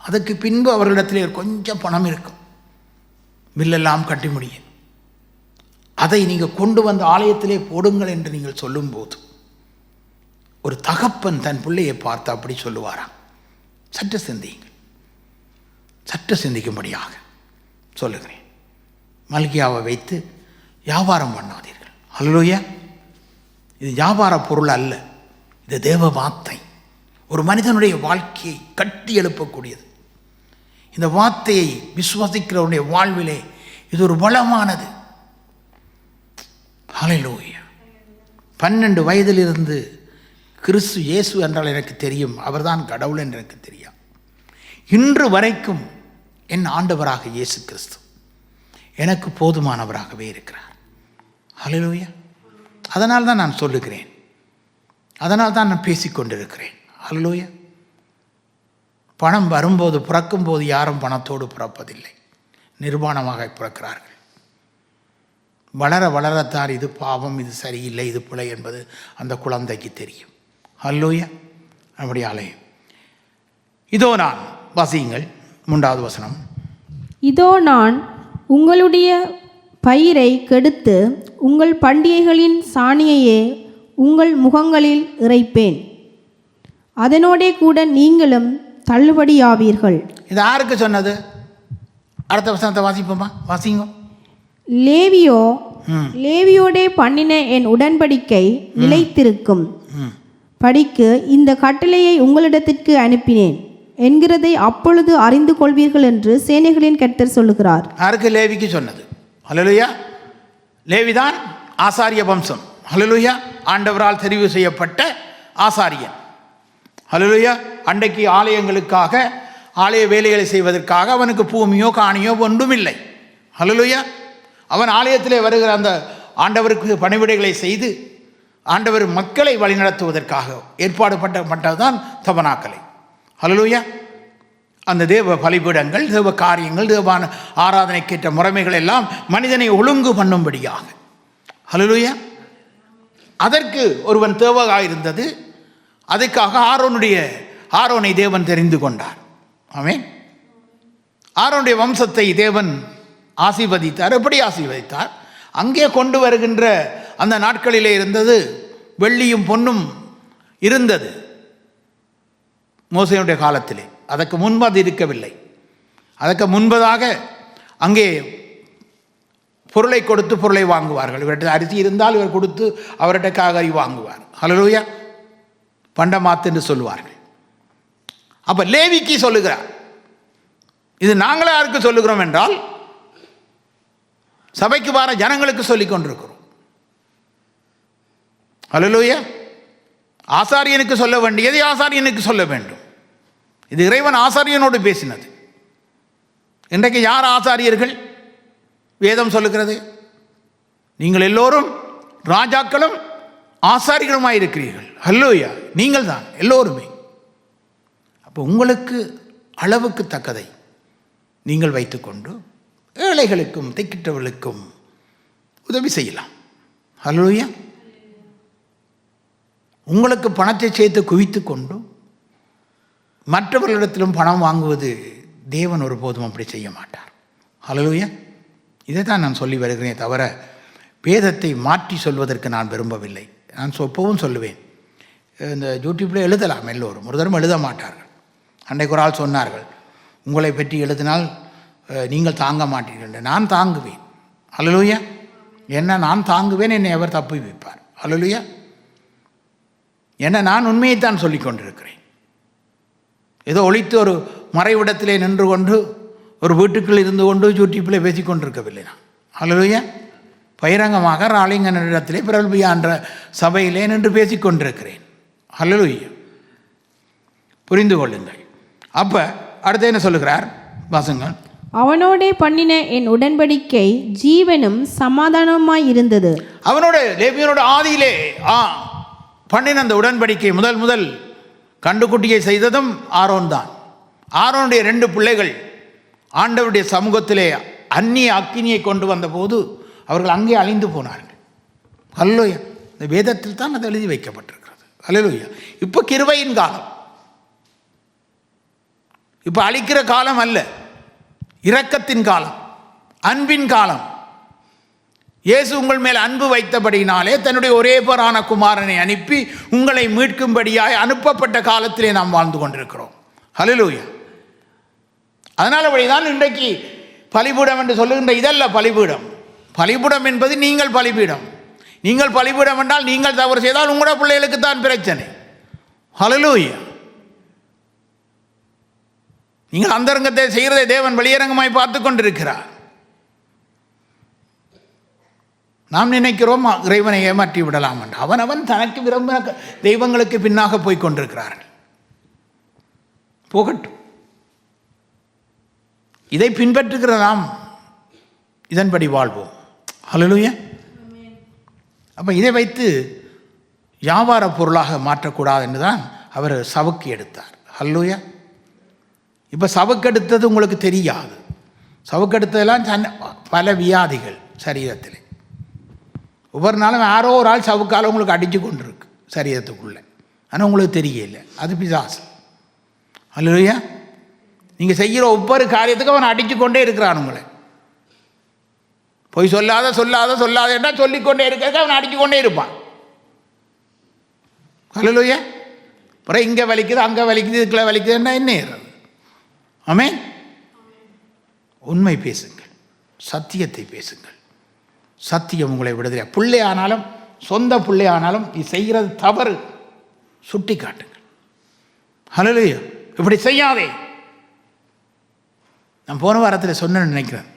அதற்கு பின்பு அவர்களிடத்திலே கொஞ்சம் பணம் இருக்கும், பில்லெல்லாம் கட்டி முடியும். அதை நீங்கள் கொண்டு வந்து ஆலயத்திலே போடுங்கள் என்று நீங்கள் சொல்லும்போது ஒரு தகப்பன் தன் பிள்ளையை பார்த்து அப்படி சொல்லுவாராம். சற்று சிந்தியுங்கள், சற்று சிந்திக்கும்படியாக சொல்லுகிறேன். மல்கியாவை வைத்து வியாபாரம் பண்ணாதீர்கள். ஹல்லேலூயா. இது வியாபார பொருள் அல்ல, இது தேவ வார்த்தை, ஒரு மனிதனுடைய வாழ்க்கையை கட்டி எழுப்பக்கூடியது. இந்த வார்த்தையை விசுவாசிக்கிறவருடைய வாழ்விலே இது ஒரு பலமானது. ஹல்லேலூயா. 12 வயதிலிருந்து கிறிஸ்து இயேசு என்றால் எனக்கு தெரியும், அவர்தான் கடவுள் என்று எனக்கு தெரியும். இன்று வரைக்கும் என் ஆண்டவராக இயேசு கிறிஸ்து எனக்கு போதுமானவராகவே இருக்கிறார். ஹல்லேலூயா. அதனால் தான் நான் சொல்லுகிறேன், அதனால் தான் நான் பேசிக்கொண்டிருக்கிறேன். ஹல்லேலூயா. பணம் வரும்போது, பிறக்கும்போது யாரும் பணத்தோடு பிறப்பதில்லை, நிர்வாணமாக பிறக்கிறார்கள். வளர வளரத்தான் இது பாவம், இது சரியில்லை, இது பிழை என்பது அந்த குழந்தைக்கு தெரியும். ஹல்லேலூயா. அப்படியாலே இதோ நான், வாசியுங்கள் 3வது வசனம். இதோ நான் உங்களுடைய பயிரை கெடுத்து உங்கள் பண்டிகைகளின் சாணியையே உங்கள் முகங்களில் இறைப்பேன், அதனோடே கூட நீங்களும் தள்ளுபடியாவீர்கள். இது யாருக்கு சொன்னது? அடுத்த வசனத்தை வாசிப்போமா, வாசிங்க. லேவியோடே பண்ணின என் உடன்படிக்கை நிலைத்திருக்கும் படிக்கு இந்த கட்டளையை உங்களிடத்திற்கு அனுப்பினேன் என்கிறதை அப்பொழுது அறிந்து கொள்வீர்கள் என்று சேனைகளின் கர்த்தர் சொல்லுகிறார். யாருக்கு? லேவிக்கு சொன்னது. ஹல்லேலூயா. லேவிதான் ஆசாரிய வம்சம். ஹல்லேலூயா. ஆண்டவரால் தெரிவு செய்யப்பட்ட ஆசாரியன். ஹல்லேலூயா. அன்றைக்கு ஆலயங்களுக்காக, ஆலய வேலைகளை செய்வதற்காக அவனுக்கு பூமியோ காணியோ ஒன்றும் இல்லை. ஹல்லேலூயா. அவன் ஆலயத்திலே வருகிற அந்த ஆண்டவருக்கு பணிவிடைகளை செய்து ஆண்டவர் மக்களை வழிநடத்துவதற்காக ஏற்பாடு பண்ணப்பட்டதுதான் தபனாக்கலை. ஹல்லேலூயா. அந்த தேவ பலிபீடங்கள், தேவ காரியங்கள், தேவான ஆராதனைக்கேற்ற முறைமைகள் எல்லாம் மனிதனை ஒழுங்கு பண்ணும்படியாக. ஹல்லேலூயா. அதற்கு ஒருவன் தேவையாக இருந்தது. அதுக்காக ஆரோனை தேவன் தெரிந்து கொண்டார். ஆமென். ஆரோனுடைய வம்சத்தை தேவன் ஆசீர்வதித்தார். எப்படி ஆசீர்வதித்தார்? அங்கே கொண்டு வருகின்ற அந்த நாட்களிலே இருந்தது வெள்ளியும் பொன்னும் இருந்தது மோசேயுடைய காலத்திலே. அதற்கு முன்பு அது இருக்கவில்லை. அதற்கு முன்பதாக அங்கே பொருளை கொடுத்து பொருளை வாங்குவார்கள். இவர்கிட்ட அரிசி இருந்தால் இவர் கொடுத்து அவர்கிட்ட காகரி வாங்குவார். ஹல்லேலூயா. பண்டமாத்து என்று சொல்லுவார்கள். அப்ப லேவிக்கு சொல்லுகிறார். இது நாங்களே யாருக்கு சொல்லுகிறோம் என்றால் சபைக்கு வர ஜனங்களுக்கு சொல்லிக் கொண்டிருக்கிறோம். ஹல்லேலூயா. ஆசாரியனுக்கு சொல்ல வேண்டியதை ஆசாரியனுக்கு சொல்ல வேண்டும். இது இறைவன் ஆசாரியனோடு பேசினது. இன்றைக்கு யார் ஆசாரியர்கள்? வேதம் சொல்லுகிறது, நீங்கள் எல்லோரும் ராஜாக்களும் ஆசாரிகளுமாய் இருக்கிறீர்கள். ஹல்லேலூயா. நீங்கள் தான் எல்லோருமே. அப்போ உங்களுக்கு அளவுக்கு தக்கதை நீங்கள் வைத்துக்கொண்டு ஏழைகளுக்கும் திக்கிட்டவர்களுக்கும் உதவி செய்யலாம். ஹல்லேலூயா. உங்களுக்கு பணத்தை சேர்த்து குவித்து கொண்டு மற்றவர்களிடத்திலும் பணம் வாங்குவது தேவன் ஒருபோதும் அப்படி செய்ய மாட்டார். ஹல்லேலூயா. இதை தான் நான் சொல்லி வருகிறேன், தவிர வேதத்தை மாற்றி சொல்வதற்கு நான் விரும்பவில்லை. நான் எப்பவும் சொல்லுவேன், இந்த யூடியூப்பில் எழுதலாம் எல்லோரும், ஒரு தரம் எழுத மாட்டார்கள். அன்றைக்கு ஒரு ஆள் சொன்னார்கள், உங்களை பற்றி எழுதினால் நீங்கள் தாங்க மாட்டீர்கள். நான் தாங்குவேன். ஹல்லேலூயா. என்ன நான் தாங்குவேன், என்னை அவர் தப்பி வைப்பார். ஹல்லேலூயா. என்ன நான் உண்மையைத்தான் சொல்லிக் கொண்டிருக்கிறேன். ஏதோ ஒழித்து ஒரு மறைவிடத்திலே நின்று கொண்டு ஒரு வீட்டுக்குள் இருந்து கொண்டு யூடியூப்பில் பேசி கொண்டிருக்கவில்லை நான். ஹல்லேலூயா. பகிரங்கமாக ராலிங்கனிடத்திலே பிரல்பியா என்ற சபையிலே நின்று பேசி கொண்டிருக்கிறேன். ஹல்லேலூயா. புரிந்து கொள்ளுங்கள். அப்போ அடுத்து என்ன சொல்லுகிறார் வாசங்கள்? அவனோடே பண்ணின என் உடன்படிக்கை ஜீவனும் சமாதானமாய் இருந்தது. அவனோட லேவியனோட ஆதியிலே பண்ணின அந்த உடன்படிக்கை முதல் கண்டுக்குட்டியை செய்ததும் ஆரோன் தான். ஆரோனுடைய 2 பிள்ளைகள் ஆண்டவருடைய சமூகத்திலே அந்நிய அக்கினியை கொண்டு வந்தபோது அவர்கள் அங்கே அழிந்து போனார்கள். ஹல்லேலூயா. இந்த வேதத்தில் தான் அது எழுதி வைக்கப்பட்டிருக்கிறது. ஹல்லேலூயா. இப்போ கிருபையின் காலம், இப்போ அழிக்கிற காலம் அல்ல, இரக்கத்தின் காலம், அன்பின் காலம். இயேசு உங்கள் மேல் அன்பு வைத்தபடினாலே தன்னுடைய ஒரே பேரான குமாரனை அனுப்பி உங்களை மீட்கும்படியாய் அனுப்பப்பட்ட காலத்திலே நாம் வாழ்ந்து கொண்டிருக்கிறோம். ஹல்லேலூயா. அதனால் அப்படிதான் இன்றைக்கு பலிபீடம் என்று சொல்லுகின்ற இதல்ல பலிபீடம். பலிபீடம் என்பது நீங்கள் பலிபீடம். நீங்கள் பலிபீடம் என்றால் நீங்கள் தவறு செய்தால் உங்களோட பிள்ளைகளுக்கு தான் பிரச்சனை. ஹல்லேலூயா. நீங்கள் அந்தரங்கத்தை செய்கிறதை தேவன் வெளியரங்கமாய் பார்த்து கொண்டிருக்கிறார். நாம் நினைக்கிறோம் இறைவனை ஏமாற்றி விடலாம் என்று. அவன் தனக்கு விரும்பின தெய்வங்களுக்கு பின்னாக போய் கொண்டிருக்கிறார்கள். போகட்டும். இதை பின்பற்றுகிற நாம் இதன்படி வாழ்வோம். ஹல்லேலூயா. அப்போ இதை வைத்து வியாபார பொருளாக மாற்றக்கூடாது என்று தான் அவர் சவுக்கு எடுத்தார். ஹல்லேலூயா. இப்போ சவுக்கு எடுத்தது உங்களுக்கு தெரியாது. சவுக்கு எடுத்ததெல்லாம் பல வியாதிகள் சரீரத்தில். ஒவ்வொரு நாளும் யாரோ ஒரு ஆள் சவுக்கால் உங்களுக்கு அடித்து கொண்டு இருக்கு சரீரத்துக்குள்ளே, ஆனால் உங்களுக்கு தெரியல. அது பிசாசு. ஹல்லேலூயா. நீங்கள் செய்கிற ஒவ்வொரு காரியத்துக்கும் அவன் அடித்து கொண்டே இருக்கிறான் உங்களை. போய் சொல்லாதேன்னா சொல்லிக்கொண்டே இருக்க அவன் அடித்து கொண்டே இருப்பான். ஹல்லேலூயா. அப்புறம் இங்கே வலிக்குது அங்கே வலிக்குது இதுக்குள்ள வலிக்குதுன்னா என்ன ஏறது? ஆமென். உண்மை பேசுங்கள், சத்தியத்தை பேசுங்கள். சத்தியம் உங்களை விடுதலை. பிள்ளை ஆனாலும் சொந்த பிள்ளை ஆனாலும் இது செய்கிறது தவறு, சுட்டி காட்டுங்கள். ஹல்லேலூயா. இப்படி செய்யாதே. நான் போன வாரத்தில் சொன்னேன்னு நினைக்கிறேன்.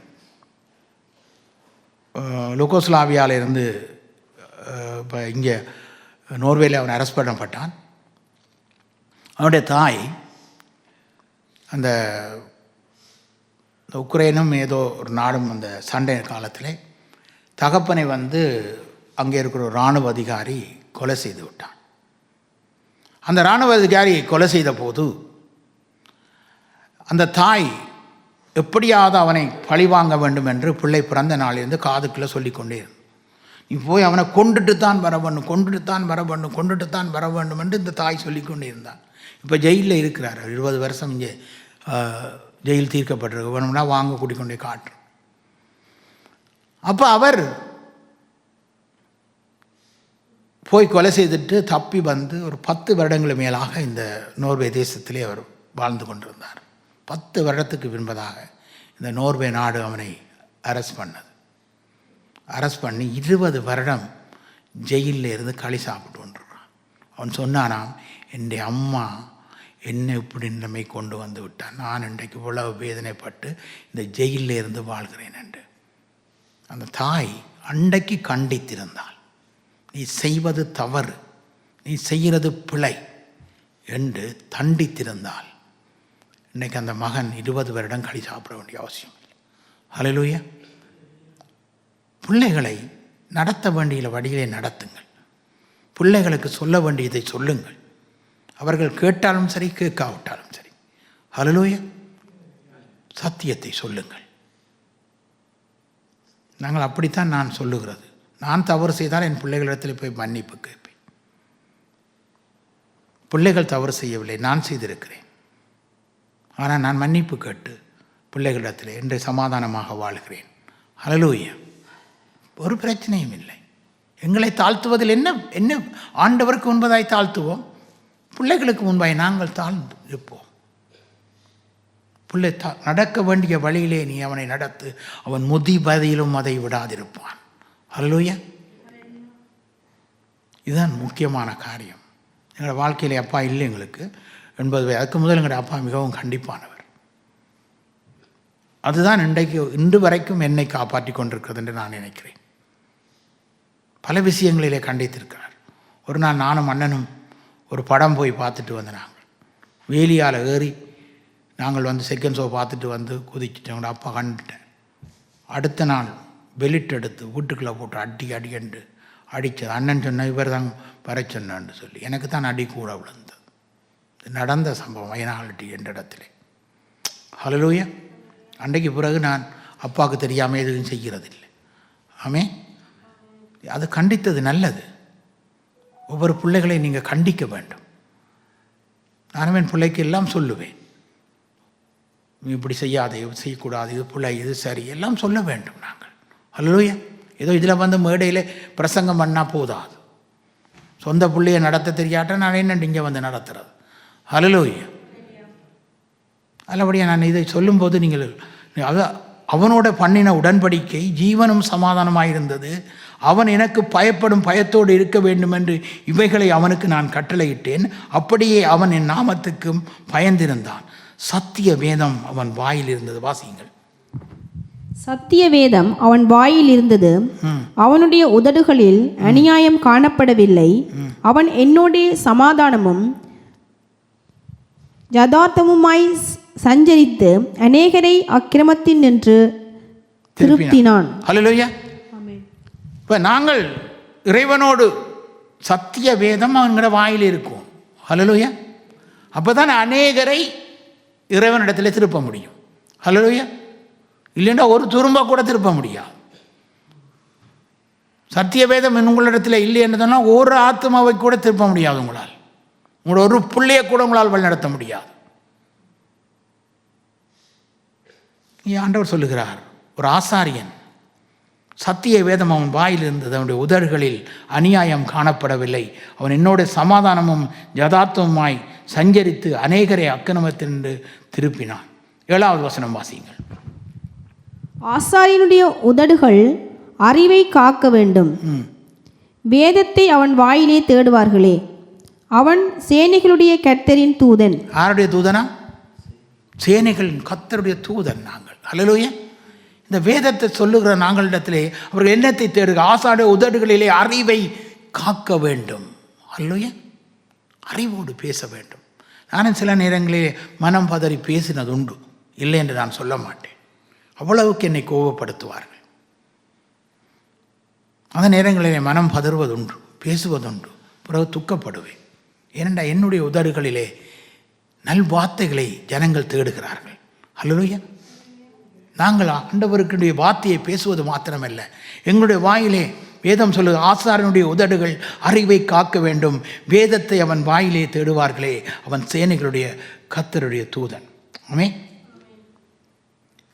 லுகோஸ்லாவியாவில் இருந்து இப்போ இங்கே நோர்வேல அவன் அரெஸ்ட் பண்ணப்பட்டான். அவனுடைய தாய் அந்த உக்ரைனும் ஏதோ ஒரு நாடும் அந்த சண்டை காலத்தில் தகப்பனை அங்கே இருக்கிற ஒரு இராணுவ அதிகாரி கொலை செய்து விட்டான். அந்த இராணுவ அதிகாரி கொலை செய்த போது அந்த தாய் எப்படியாவது அவனை பழிவாங்க வேண்டும் என்று பிள்ளை பிறந்த நாளிலிருந்து காதுக்குள்ளே சொல்லிக்கொண்டே இருந்தான். நீ போய் அவனை கொண்டுட்டு தான் வர வேண்டும் என்று இந்த தாய் சொல்லிக்கொண்டே இருந்தான். இப்போ ஜெயிலில் இருக்கிறார். 20 வருஷம் இங்கே ஜெயில் தீர்க்கப்பட்டிருக்கு. வேணும்னா வாங்க கூட்டிக்கொண்டே காட்டுறோம். அப்போ அவர் போய் கொலை செய்துட்டு தப்பி வந்து ஒரு 10 வருடங்களுக்கு மேலாக இந்த நோர்வே தேசத்திலே அவர் வாழ்ந்து கொண்டிருந்தார். 10 வருடத்துக்கு பின்பதாக இந்த நோர்வே நாடு அவனை அரெஸ்ட் பண்ணது. அரெஸ்ட் பண்ணி 20 வருடம் ஜெயிலில் இருந்து களி சாப்பிட்டு கொண்டிருக்கான். அவன் சொன்னானாம், என் அம்மா என்னை இப்படி நிலைமை கொண்டு வந்து விட்டான், நான் இன்றைக்கு இவ்வளவு வேதனைப்பட்டு இந்த ஜெயிலில் இருந்து வாழ்கிறேன் என்று. அந்த தாய் அன்றைக்கு கண்டித்திருந்தாள், நீ செய்வது தவறு, நீ செய்கிறது பிழை என்று தண்டித்திருந்தால் இன்றைக்கு அந்த மகன் 20 வருடம் களி சாப்பிட வேண்டிய அவசியம் இல்லை. ஹல்லேலூயா. பிள்ளைகளை நடத்த வேண்டிய வழியிலே நடத்துங்கள். பிள்ளைகளுக்கு சொல்ல வேண்டியதை சொல்லுங்கள். அவர்கள் கேட்டாலும் சரி, கேட்காவிட்டாலும் சரி. ஹல்லேலூயா. சத்தியத்தை சொல்லுங்கள். நாங்கள் அப்படித்தான் நான் சொல்லுகிறது. நான் தவறு செய்தால் என் பிள்ளைகளிடத்தில் போய் மன்னிப்பு கேட்பேன். பிள்ளைகள் தவறு செய்யவில்லை, நான் செய்திருக்கிறேன். ஆனால் நான் மன்னிப்பு கேட்டு பிள்ளைகளிடத்தில் என்று சமாதானமாக வாழ்கிறேன். ஹல்லேலூயா. ஒரு பிரச்சனையும் இல்லை. எங்களை தாழ்த்துவதில் என்ன ஆண்டவருக்கு முன்பதாய் தாழ்த்துவோம், பிள்ளைகளுக்கு முன்பாய் நாங்கள் தாழ்ந்து இருப்போம். பிள்ளை நடக்க வேண்டிய வழியிலே நீ அவனை நடத்து, அவன் முதிபதியிலும் அதை விடாதிருப்பான். ஹல்லேலூயா. இதுதான் முக்கியமான காரியம். எங்களோட வாழ்க்கையிலே அப்பா இல்லை எங்களுக்கு 80 வயது. அதுக்கு முதல் எங்களுடைய அப்பா மிகவும் கண்டிப்பானவர். அதுதான் இன்று வரைக்கும் என்னை காப்பாற்றி கொண்டிருக்கிறது என்று நான் நினைக்கிறேன். பல விஷயங்களிலே கண்டித்திருக்கிறார். ஒரு நாள் நானும் அண்ணனும் ஒரு படம் போய் பார்த்துட்டு வந்து நாங்கள் வேலியால் ஏறி நாங்கள் வந்து செகண்ட் ஷோ பார்த்துட்டு வந்து குதிச்சிட்டோம். அப்பா கண்டுட்டேன். அடுத்த நாள் பெலிட் எடுத்து வீட்டுக்குள்ளே போட்டு அடி என்று அடித்தது. அண்ணன் சொன்ன இவர் தான் வர சொன்னான்னு சொல்லி எனக்கு தான் அடி கூட விழுந்தது. நடந்த சம்பவம் வயநாடு என்ற இடத்துல. ஹல்லேலூயா. அன்றைக்கு பிறகு நான் அப்பாவுக்கு தெரியாமல் எதுவும் செய்கிறதில்லை. ஆமே. அது கண்டித்தது நல்லது. ஒவ்வொரு பிள்ளைகளை நீங்கள் கண்டிக்க வேண்டும். நானும் என் பிள்ளைக்கு எல்லாம் சொல்லுவேன், இப்படி செய்யாதே, இது செய்யக்கூடாது, இது பிள்ளை, இது சரி, எல்லாம் சொல்ல வேண்டும் நாங்கள். ஹல்லேலூயா. ஏதோ இதில் வந்து மேடையில் பிரசங்கம் பண்ணால் போதாது. சொந்த பிள்ளையை நடத்த தெரியாட்ட நான் என்ன இங்கே வந்து நடத்துறது. ஹல்லேலூயா. நல்லபடியாக நான் இதை சொல்லும்போது நீங்கள் அவனோட பண்ணின உடன்படிக்கை ஜீவனும் சமாதானமாக இருந்தது. அவன் எனக்கு பயப்படும் பயத்தோடு இருக்க வேண்டும் என்று இவைகளை அவனுக்கு நான் கட்டளையிட்டேன். அப்படியே அவன் என் நாமத்துக்கும் பயந்திருந்தான். சத்திய வேதம் அவன் வாயில் இருந்தது. வாசியுங்கள். சத்திய வேதம் அவன் வாயில் இருந்தது, அவனுடைய உதடுகளில் அநியாயம் காணப்படவில்லை. அவன் என்னுடைய சமாதானமும் யதார்த்தமுமாய் சஞ்சரித்து அநேகரை அக்கிரமத்தின் நின்று திருப்பினான். ஹல்லேலூயா. இப்போ நாங்கள் இறைவனோடு சத்திய வேதம் அவங்களோட வாயில் இருக்கும். ஹல்லேலூயா. அப்போ தான் அநேகரை இறைவனிடத்தில் திருப்ப முடியும். ஹல்லேலூயா. இல்லைன்னா ஒரு துரும்ப கூட திருப்ப முடியாது. சத்திய வேதம் உங்களிடத்தில் இல்லை என்று சொன்னால் ஒரு ஆத்மாவை கூட திருப்ப முடியாது. உங்களால் உங்களோட ஒரு பிள்ளையை கூட உங்களால் வழிநடத்த முடியாது. ஆண்டவர் சொல்லுகிறார், ஒரு ஆசாரியன் சத்திய வேதம் அவன் வாயில் இருந்தது, அவனுடைய உதடுகளில் அநியாயம் காணப்படவில்லை. அவன் என்னோட சமாதானமும் யதார்த்தமுமாய் சஞ்சரித்து அநேகரை அக்கிரமத்தின்று திருப்பினான். 7வது வசனம் வாசியுங்கள். ஆசாரியனுடைய உதடுகள் அறிவை காக்க வேண்டும், வேதத்தை அவன் வாயிலே தேடுவார்களே. அவன் சேனைகளுடைய கர்த்தரின் தூதன். யாருடைய தூதனா? சேனைகளின் கர்த்தருடைய தூதன் நாங்கள். ஹல்லேலூயா. இந்த வேதத்தை சொல்லுகிற நாங்களிடத்திலே அவர்கள் எண்ணத்தை தேடுக. ஆசாரிய உதடுகளிலே அறிவை காக்க வேண்டும். ஹல்லேலூயா. அறிவோடு பேச வேண்டும். நானும் சில நேரங்களிலே மனம் பதறி பேசினது உண்டு, இல்லை என்று நான் சொல்ல மாட்டேன். அவ்வளவுக்கு என்னை கோபப்படுத்துவார்கள். அந்த நேரங்களிலே மனம் பதறுவதுண்டு, பேசுவதுண்டு. பிறகு துக்கப்படுவேன். ஏனென்றா என்னுடைய உதடுகளிலே நல்வார்த்தைகளை ஜனங்கள் தேடுகிறார்கள். ஹல்லேலூயா. நாங்கள் ஆண்டவருக்குடைய வார்த்தையை பேசுவது மாத்திரமல்ல, எங்களுடைய வாயிலே வேதம் சொல்லுது, ஆசாரியனுடைய உதடுகள் அறிவை காக்க வேண்டும், வேதத்தை அவன் வாயிலே தேடுவார்களே, அவன் சேனைகளுடைய கர்த்தருடைய தூதன். ஆமே.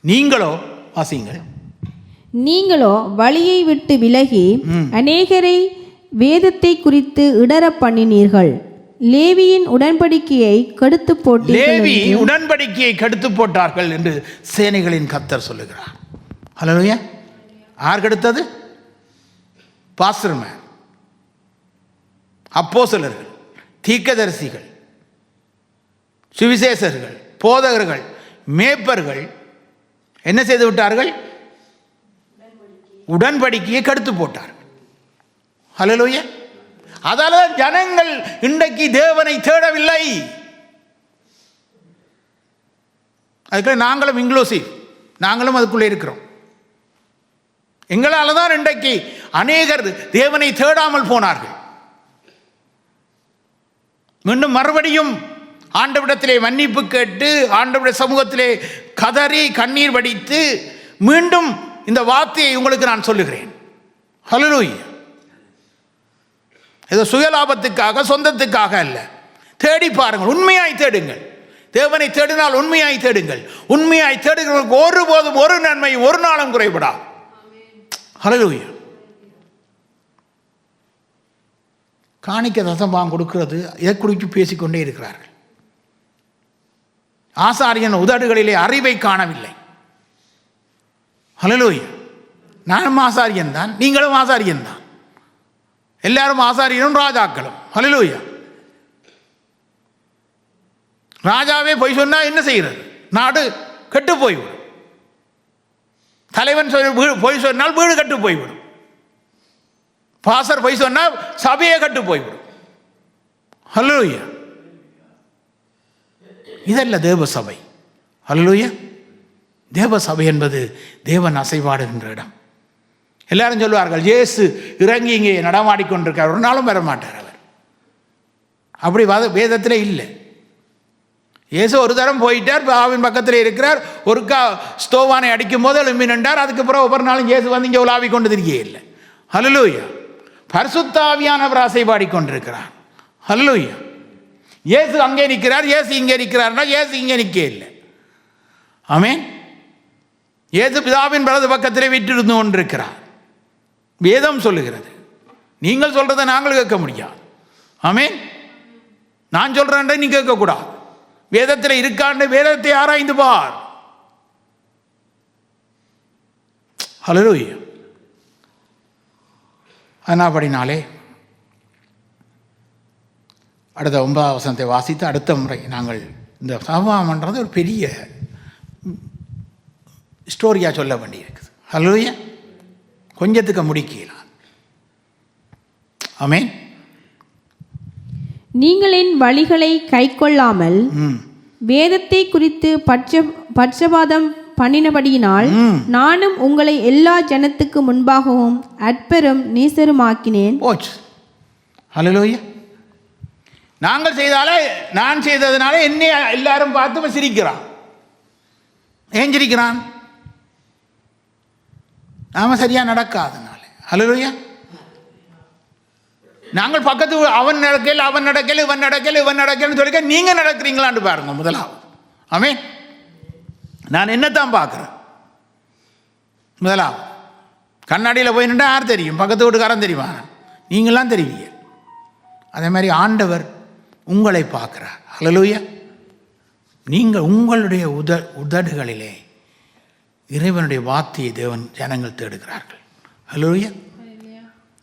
நீங்களோ வாசிங்கள். நீங்களோ வழியை விட்டு விலகி அநேகரை வேதத்தை குறித்து இடற பண்ணினீர்கள். லேவியின் உடன்படிக்கையை கெடுத்து போட்டீர்கள். லேவி உடன்படிக்கையை கெடுத்து போட்டார்கள் என்று சேனைகளின் கர்த்தர் சொல்லுகிறார். ஹல்லேலூயா. யார் கெடுத்தது? பாஸ்டர்மேன், அப்போஸ்தலர்கள், தீர்க்கதரிசிகள், சுவிசேஷர்கள், போதகர்கள், மேய்ப்பர்கள் என்ன செய்து விட்டார்கள்? உடன்படிக்கையை கெடுத்து போட்டார்கள். ஹல்லேலூயா. அதால ஜனங்கள் இன்றைக்கு தேவனை தேடவில்லை. அதுக்கு நாங்களும் இன்க்ளூசிவ், நாங்களும் அதுக்குள்ளே இருக்கிறோம். எங்களால் தான் இன்றைக்கு அநேகர் தேவனை தேடாமல் போனார்கள். மீண்டும் மறுபடியும் ஆண்டவரிடத்திலே மன்னிப்பு கேட்டு ஆண்டவருடைய சமூகத்திலே கதறி கண்ணீர் வடித்து மீண்டும் இந்த வார்த்தையை உங்களுக்கு நான் சொல்லுகிறேன். ஹல்லேலூயா. ஏதோ சுயலாபத்துக்காக சொந்தத்துக்காக அல்ல. தேடி பாருங்கள், உண்மையாய் தேடுங்கள். தேவனை தேடினால் உண்மையாய் தேடுங்கள். உண்மையாய் தேடுகிறவர்களுக்கு ஒருபோதும் ஒரு நன்மையும் ஒரு நாளும் குறைபடாது. ஹல்லேலூயா. காணிக்க தசம்பாகம் கொடுக்கிறது இதை குறித்து பேசிக்கொண்டே இருக்கிறார்கள். ஆசாரியன் உதடுகளிலே அறிவை காணவில்லை. ஹல்லேலூயா. நானும் ஆசாரியன் தான், நீங்களும் ஆசாரியன் தான். எல்லாரும் ஆசாரியனும் ராஜாக்களும். ஹல்லேலூயா. ராஜாவே பொய் சொன்னா என்ன செய்கிறது? நாடு கெட்டு போய்விடும். தலைவன் பொய் சொன்னால் வீடு கட்டு போய்விடும். பாசர் பொய் சொன்னால் சபையே கட்டு போய்விடும். ஹல்லேலூயா. இதல்ல தேவ சபை. ஹல்லேலூயா. தேவ சபை என்பது தேவன் அசைவாடுகின்ற இடம். எல்லாரும் சொல்லுவார்கள், இயேசு இறங்கி இங்கே நடமாடிக்கொண்டிருக்கார், ஒரு நாளும் வர மாட்டார் அவர். அப்படி வேதத்தில் இல்லை. இயேசு ஒரு தரம் போயிட்டார், பாவின் பக்கத்தில் இருக்கிறார், ஒருக்கா ஸ்தோவானை அடிக்கும் போது எழும்பி நின்றார். அதுக்கப்புறம் ஒவ்வொரு நாளும் இயேசு வந்து இங்கே உலாவி கொண்டு திரியே இல்லை. ஹல்லேலூயா. பரிசுத்த ஆவியானவர் அசைவாடி கொண்டிருக்கிறார். ஹல்லேலூயா. இயேசு அங்கே நிற்கிறார், இயேசு இங்கே நிற்கிறார்னா இயேசு இங்கே நிற்க இல்லை. ஆமென். இயேசு பிதாவின் வலது பக்கத்திலே வீற்றிருந்து கொண்டிருக்கிறார். வேதம் சொல்லுகிறது. நீங்கள் சொல்றதை நாங்கள் கேட்க முடியாது. ஆமென். நான் சொல்றேன் நீ கேட்கக்கூடாது. வேதத்தில் இருக்காண்டு வேதத்தை ஆராய்ந்து பார். ஹல்லேலூயா. அதனாபடினாலே அடுத்த 9ஆம் வசனத்தை வாசித்து அடுத்த முறை நாங்கள் இந்த சபாமன்றது ஒரு பெரிய ஸ்டோரியாக சொல்ல வேண்டியிருக்குது. ஹல்லேலூயா. கொஞ்சத்துக்கு முடிக்கலாம். ஆமென். நீங்கள் என் வழிகளை கைக்கொள்ளாமல் வேதத்தை குறித்து பட்சபாதம் பண்ணினபடியினால் நானும் உங்களை எல்லா ஜனத்துக்கு முன்பாகவும் அற்பரும் நீசருமாக்கினேன். ஹல்லேலூயா. நாங்கள் செய்தாலே, நான் செய்ததுனால என்னை எல்லாரும் பார்த்து சிரிக்கிறான். ஏன் சிரிக்கிறான்? நாம சரியா நடக்காதனால. ஹல்லேலூயா. நாங்கள் பக்கத்து அவன் நடக்கல, அவன் நடக்கல, இவன் நடக்கல, இவன் நடக்கலன்னு சொல்லிக்க நீங்க நடக்கிறீங்களான்னு பாருங்க முதலாவது. ஆமென். நான் என்னத்தான் பார்க்குறேன்? முதலாவது கண்ணாடியில் போய் நின்றா யார் தெரியும்? பக்கத்து வீட்டுக்காரன் தெரியுமா? நீங்களாம் தெரிவீங்க. அதே மாதிரி ஆண்டவர் உங்களை பார்க்கிறார். ஹல்லேலூயா. நீங்கள் உங்களுடைய உதடுகளிலே இறைவனுடைய வார்த்தையை தேவன் ஜனங்கள் தேடுகிறார்கள். ஹல்லேலூயா.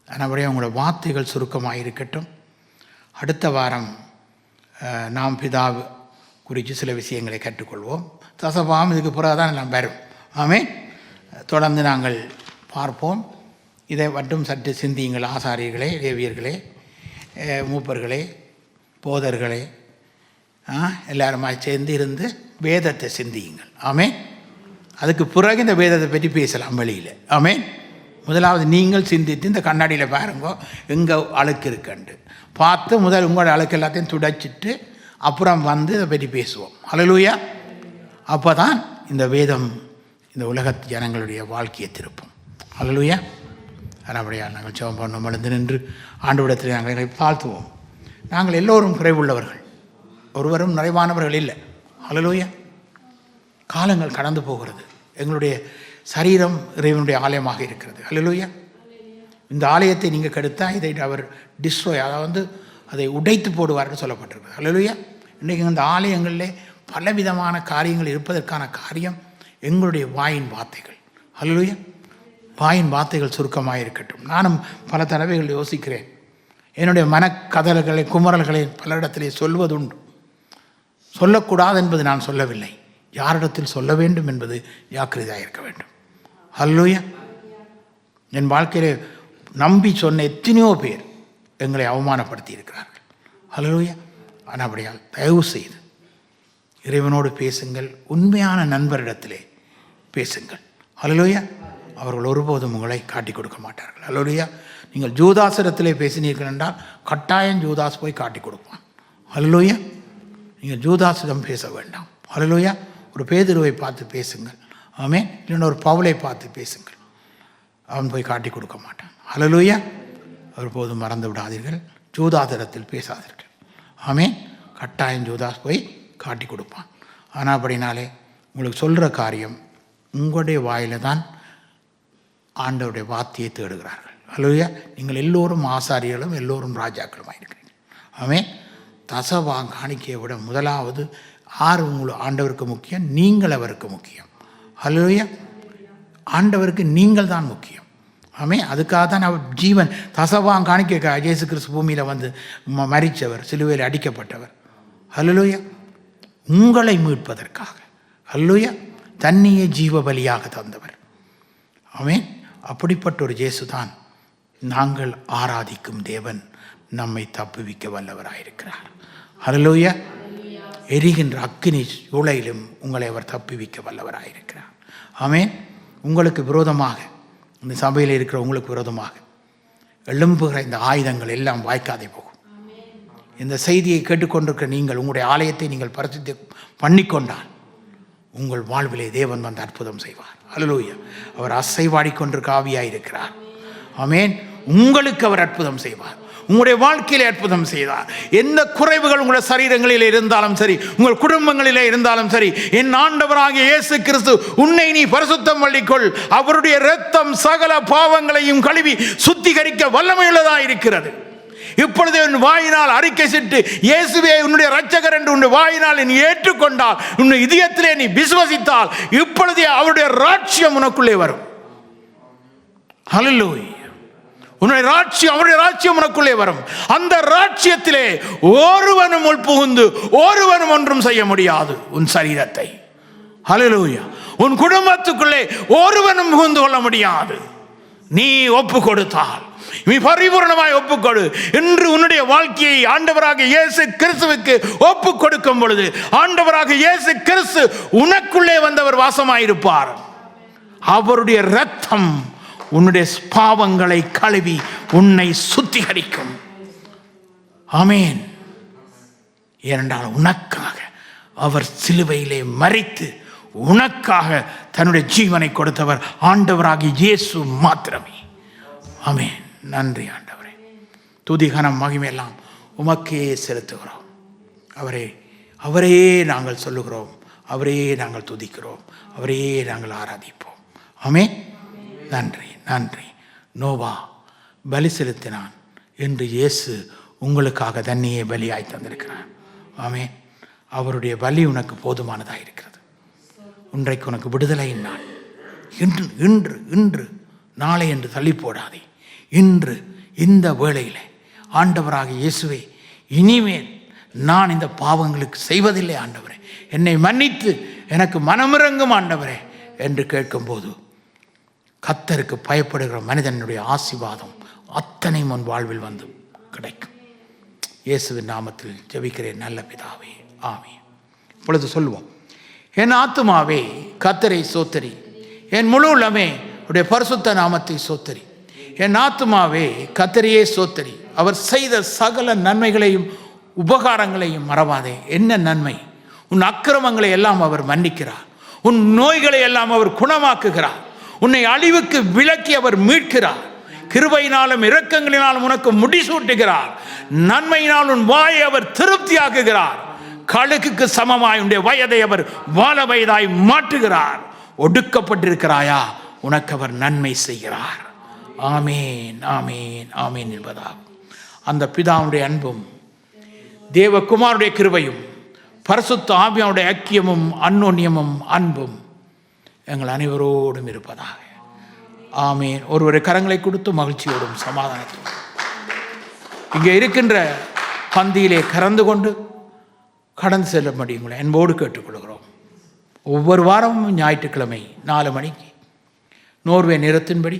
அதனால உங்களோட வார்த்தைகள் சுருக்கமாக இருக்கட்டும். அடுத்த வாரம் நாம் பிதாவு குறித்து சில விஷயங்களை கற்றுக்கொள்வோம். தசபாம் இதுக்கு பிறகு தான் எல்லாம் வரும். ஆமென். தொடர்ந்து நாங்கள் பார்ப்போம். இதை மட்டும் சற்று சிந்தியுங்கள். ஆசாரியர்களே, லேவியர்களே, மூப்பர்களே, போதர்களே, எல்லாருமா சேர்ந்து இருந்து வேதத்தை சிந்தியுங்கள். ஆமென். அதுக்கு பிறகு இந்த வேதத்தை பற்றி பேசலாம் வெளியில். ஆமென். முதலாவது நீங்கள் சிந்தித்து இந்த கண்ணாடியில் பாருங்க எங்கே அழுக்கு இருக்குண்டு பார்த்து முதல் உங்களோட அழுக்கு எல்லாத்தையும் துடைச்சிட்டு அப்புறம் வந்து இதை பற்றி பேசுவோம். ஹல்லேலூயா. அப்போ தான் இந்த வேதம் இந்த உலகத்து ஜனங்களுடைய வாழ்க்கையை திருப்பும். ஹல்லேலூயா. அப்படியா நாங்கள் ஜெபம் பண்ணோம். எழுந்து நின்று ஆண்டவரிடத்தில் நாங்கள் தாழ்த்துவோம். நாங்கள் எல்லோரும் குறைவுள்ளவர்கள், ஒருவரும் நிறைவானவர்கள் இல்லை. ஹல்லேலூயா. காலங்கள் கடந்து போகிறது. எங்களுடைய சரீரம் இறைவனுடைய ஆலயமாக இருக்கிறது. ஹல்லேலூயா. இந்த ஆலயத்தை நீங்கள் கெடுத்தால் இதை அவர் டிஸ்ட்ராய், அதாவது அதை உடைத்து போடுவார்னு சொல்லப்பட்டிருக்கு. அல்லேலூயா. இன்றைக்கு இந்த ஆலயங்களிலே பலவிதமான காரியங்கள் இருப்பதற்கான காரியம் எங்களுடைய வாயின் வார்த்தைகள். அல்லேலூயா. வாயின் வார்த்தைகள் சுருக்கமாக இருக்கட்டும். நானும் பல தடவைகள் யோசிக்கிறேன், என்னுடைய மனக்கதல்களை குமரல்களை பலரிடத்திலே சொல்வதுண்டு. சொல்லக்கூடாது என்பது நான் சொல்லவில்லை, யாரிடத்தில் சொல்ல வேண்டும் என்பது ஜாக்கிரதையாக இருக்க வேண்டும். அல்லேலூயா. என் வாழ்க்கையிலே நம்பி சொன்ன எத்தனையோ பேர் எங்களை அவமானப்படுத்தி இருக்கிறார்கள். அல்லேலூயா. ஆனால் அப்படியால் தயவு செய்து இறைவனோடு பேசுங்கள், உண்மையான நண்பரிடத்திலே பேசுங்கள். அல்லேலூயா. அவர்கள் ஒருபோதும் உங்களை காட்டி கொடுக்க மாட்டார்கள். அல்லேலூயா. நீங்கள் ஜூதாசிடத்திலே பேசினீர்கள் என்றால் கட்டாயம் ஜூதாஸ் போய் காட்டி கொடுப்பான். அல்லேலூயா. நீங்கள் ஜூதாசிடம் பேச வேண்டாம். அல்லேலூயா. ஒரு பேதுருவை பார்த்து பேசுங்கள். ஆமென். இல்லைன்னா ஒரு பவுலை பார்த்து பேசுங்கள், அவன் போய் காட்டி கொடுக்க மாட்டான். அல்லேலூயா. ஒருபோதும் மறந்து விடாதீர்கள், ஜூதாசிடத்தில் பேசாதீர்கள். ஆமென். கட்டாயம் ஜூதாஸ் போய் காட்டி கொடுப்பான். ஆனால் அப்படினாலே உங்களுக்கு சொல்கிற காரியம் உங்களுடைய வாயில் தான் ஆண்டவருடைய வார்த்தையை தேடுகிறார்கள். அல்லேலூயா. நீங்கள் எல்லோரும் ஆசாரியர்களும் எல்லோரும் ராஜாக்களுமாக இருக்கிறீர்கள். ஆமென். தசவாங்க காணிக்கையை விட முதலாவது உங்களுக்கு ஆண்டவருக்கு முக்கியம், நீங்கள் அவருக்கு முக்கியம். அல்லேலூயா. ஆண்டவருக்கு நீங்கள் தான் முக்கியம். ஆமென். அதுக்காக தான் அவர் ஜீவன் தசவாங்க காணிக்க இயேசு கிறிஸ்து பூமியில் வந்து மரித்தவர், சிலுவையில் அடிக்கப்பட்டவர். அல்லேலூயா. உங்களை மீட்பதற்காக. அல்லேலூயா. தன்னையே ஜீவ பலியாக தந்தவர். ஆமென். அப்படிப்பட்ட ஒரு இயேசு தான் நாங்கள் ஆராதிக்கும் தேவன், நம்மை தப்புவிக்க வல்லவராயிருக்கிறார். அல்லேலூயா. எரிகின்ற அக்கினி சூளையிலும் உங்களை அவர் தப்புவிக்க வல்லவராயிருக்கிறார். ஆமென். உங்களுக்கு விரோதமாக, இந்த சபையில் இருக்கிற உங்களுக்கு விரோதமாக எழும்புகிற இந்த ஆயுதங்கள் எல்லாம் வாய்க்காதே போகும். இந்த செய்தியை கேட்டுக்கொண்டிருக்கிற நீங்கள் உங்களுடைய ஆலயத்தை நீங்கள் பரிசுத்த பண்ணிக்கொண்டால் உங்கள் வாழ்விலே தேவன் வந்து அற்புதம் செய்வார். அல்லேலூயா. அவர் அசைவாடி கொண்டிருக்க ஆவியாயிருக்கிறார். ஆமென். உங்களுக்கு அவர் அற்புதம் செய்வார். உங்களுடைய வாழ்க்கையிலே அற்புதம் செய்தார். எந்த குறைவுகள் உங்களுடைய சரீரங்களில் இருந்தாலும் சரி, உங்கள் குடும்பங்களிலே இருந்தாலும் சரி, என் ஆண்டவராகிய இயேசு கிறிஸ்து உன்னை நீ பரிசுத்தம் பண்ணிக்கொள், அவருடைய இரத்தம் சகல பாவங்களையும் கழுவி சுத்திகரிக்க வல்லமையுள்ளதாக இருக்கிறது. இப்பொழுது உன் வாயினால் அறிக்கை செய்து இயேசுவே உன்னுடைய இரட்சகர் என்று உன்னுடைய வாயினால் நீ ஏற்றுக்கொண்டால், உன்னுடைய இதயத்திலே நீ விசுவசித்தால், இப்பொழுதே அவருடைய ராஜ்யம் உனக்குள்ளே வரும். ஹல்லேலூயா. உன்னுடைய ராஜ்யம், அவருடைய ராஜ்யம் உனக்குள்ளே வரும். அந்த ராஜ்யத்திலே ஒருவனும் உள்புகுந்து ஒருவனும் ஒன்றும் செய்ய முடியாது. உன் சரீரத்தை, ஹல்லேலூயா, உன் குடும்பத்துக்குள்ளே ஒருவனும் புகுந்து கொள்ள முடியாது. நீ ஒப்பு கொடுத்தால், நீ பரிபூர்ணமாய் ஒப்புக்கொடு. இன்று உன்னுடைய வாழ்க்கையை ஆண்டவராக இயேசு கிறிஸ்துவுக்கு ஒப்பு கொடுக்கும் பொழுது, ஆண்டவராக இயேசு கிறிஸ்து உனக்குள்ளே வந்தவர் வாசமாயிருப்பார். அவருடைய இரத்தம் உன்னுடைய பாவங்களை கழுவி உன்னை சுத்திகரிக்கும். ஆமென். ஏனென்றால் உனக்காக அவர் சிலுவையிலே மரித்து உனக்காக தன்னுடைய ஜீவனை கொடுத்தவர் ஆண்டவராகிய இயேசு மாத்திரமே. ஆமென். நன்றி ஆண்டவரே. துதி கனம் மகிமையெல்லாம் உமக்கே செலுத்துகிறோம். அவரே நாங்கள் சொல்லுகிறோம், அவரே நாங்கள் துதிக்கிறோம், அவரே நாங்கள் ஆராதிப்போம். ஆமென். நன்றி நன்றி. நோவா பலி செலுத்தினான், என்று இயேசு உங்களுக்காக தன்னையே பலியாய் தந்திருக்கிறார். ஆமென். அவருடைய பலி உனக்கு போதுமானதாக இருக்கிறது. இன்றைக்கு உனக்கு விடுதலை நாள். இன்று இன்று இன்று நாளை என்று தள்ளி போடாதே. இன்று இந்த வேளையில் ஆண்டவராக இயேசுவே, இனிமேல் நான் இந்த பாவங்களுக்கு செய்வதில்லை ஆண்டவரே, என்னை மன்னித்து எனக்கு மனமிறங்கும் ஆண்டவரே என்று கேட்கும்போது, கர்த்தருக்கு பயப்படுகிற மனிதனுடைய ஆசீர்வாதம் அத்தனை முன் வாழ்வில் வந்து கிடைக்கும். இயேசுவின் நாமத்தில் ஜெபிக்கிறேன் நல்ல பிதாவே, ஆமென். இப்பொழுது சொல்லுவோம். என் ஆத்துமாவே கர்த்தரை சோத்தரி, என் முழு உள்ளமே உடைய பரிசுத்த நாமத்தை சோத்தரி. என் ஆத்துமாவே கர்த்தரையே சோத்தரி, அவர் செய்த சகல நன்மைகளையும் உபகாரங்களையும் மறவாதே. என்ன நன்மை? உன் அக்கிரமங்களை எல்லாம் அவர் மன்னிக்கிறார், உன் நோய்களை எல்லாம் அவர் குணமாக்குகிறார், உன்னை அழிவுக்கு விலக்கி அவர் மீட்கிறார், கிருபையினாலும் இரக்கங்களினாலும் உனக்கு முடிசூட்டுகிறார், நன்மையினால் உன் வாயை அவர் திருப்தியாக்குகிறார், கழுகுக்கு சமமாய் உன்னுடைய வயதை அவர் வாழ வயதாய் மாற்றுகிறார். ஒடுக்கப்பட்டிருக்கிறாயா? உனக்கு அவர் நன்மை செய்கிறார். ஆமேன் ஆமேன் ஆமேன் என்பதாகும். அந்த பிதாவுடைய அன்பும் தேவகுமாருடைய கிருபையும் பரிசுத்த ஆவியானுடைய ஐக்கியமும் அன்னோன்யமும் அன்பும் எங்கள் அனைவரோடும் இருப்பதாக. ஆமேன். ஒருவரை கரங்களை கொடுத்து மகிழ்ச்சியோடும் சமாதானத்தோடும் இங்கே இருக்கின்ற பந்தியிலே கலந்து கொண்டு கடந்து செல்லும்படி உங்களை அன்போடு கேட்டுக்கொள்கிறோம். ஒவ்வொரு வாரமும் ஞாயிற்றுக்கிழமை 4 மணிக்கு நோர்வே நேரத்தின்படி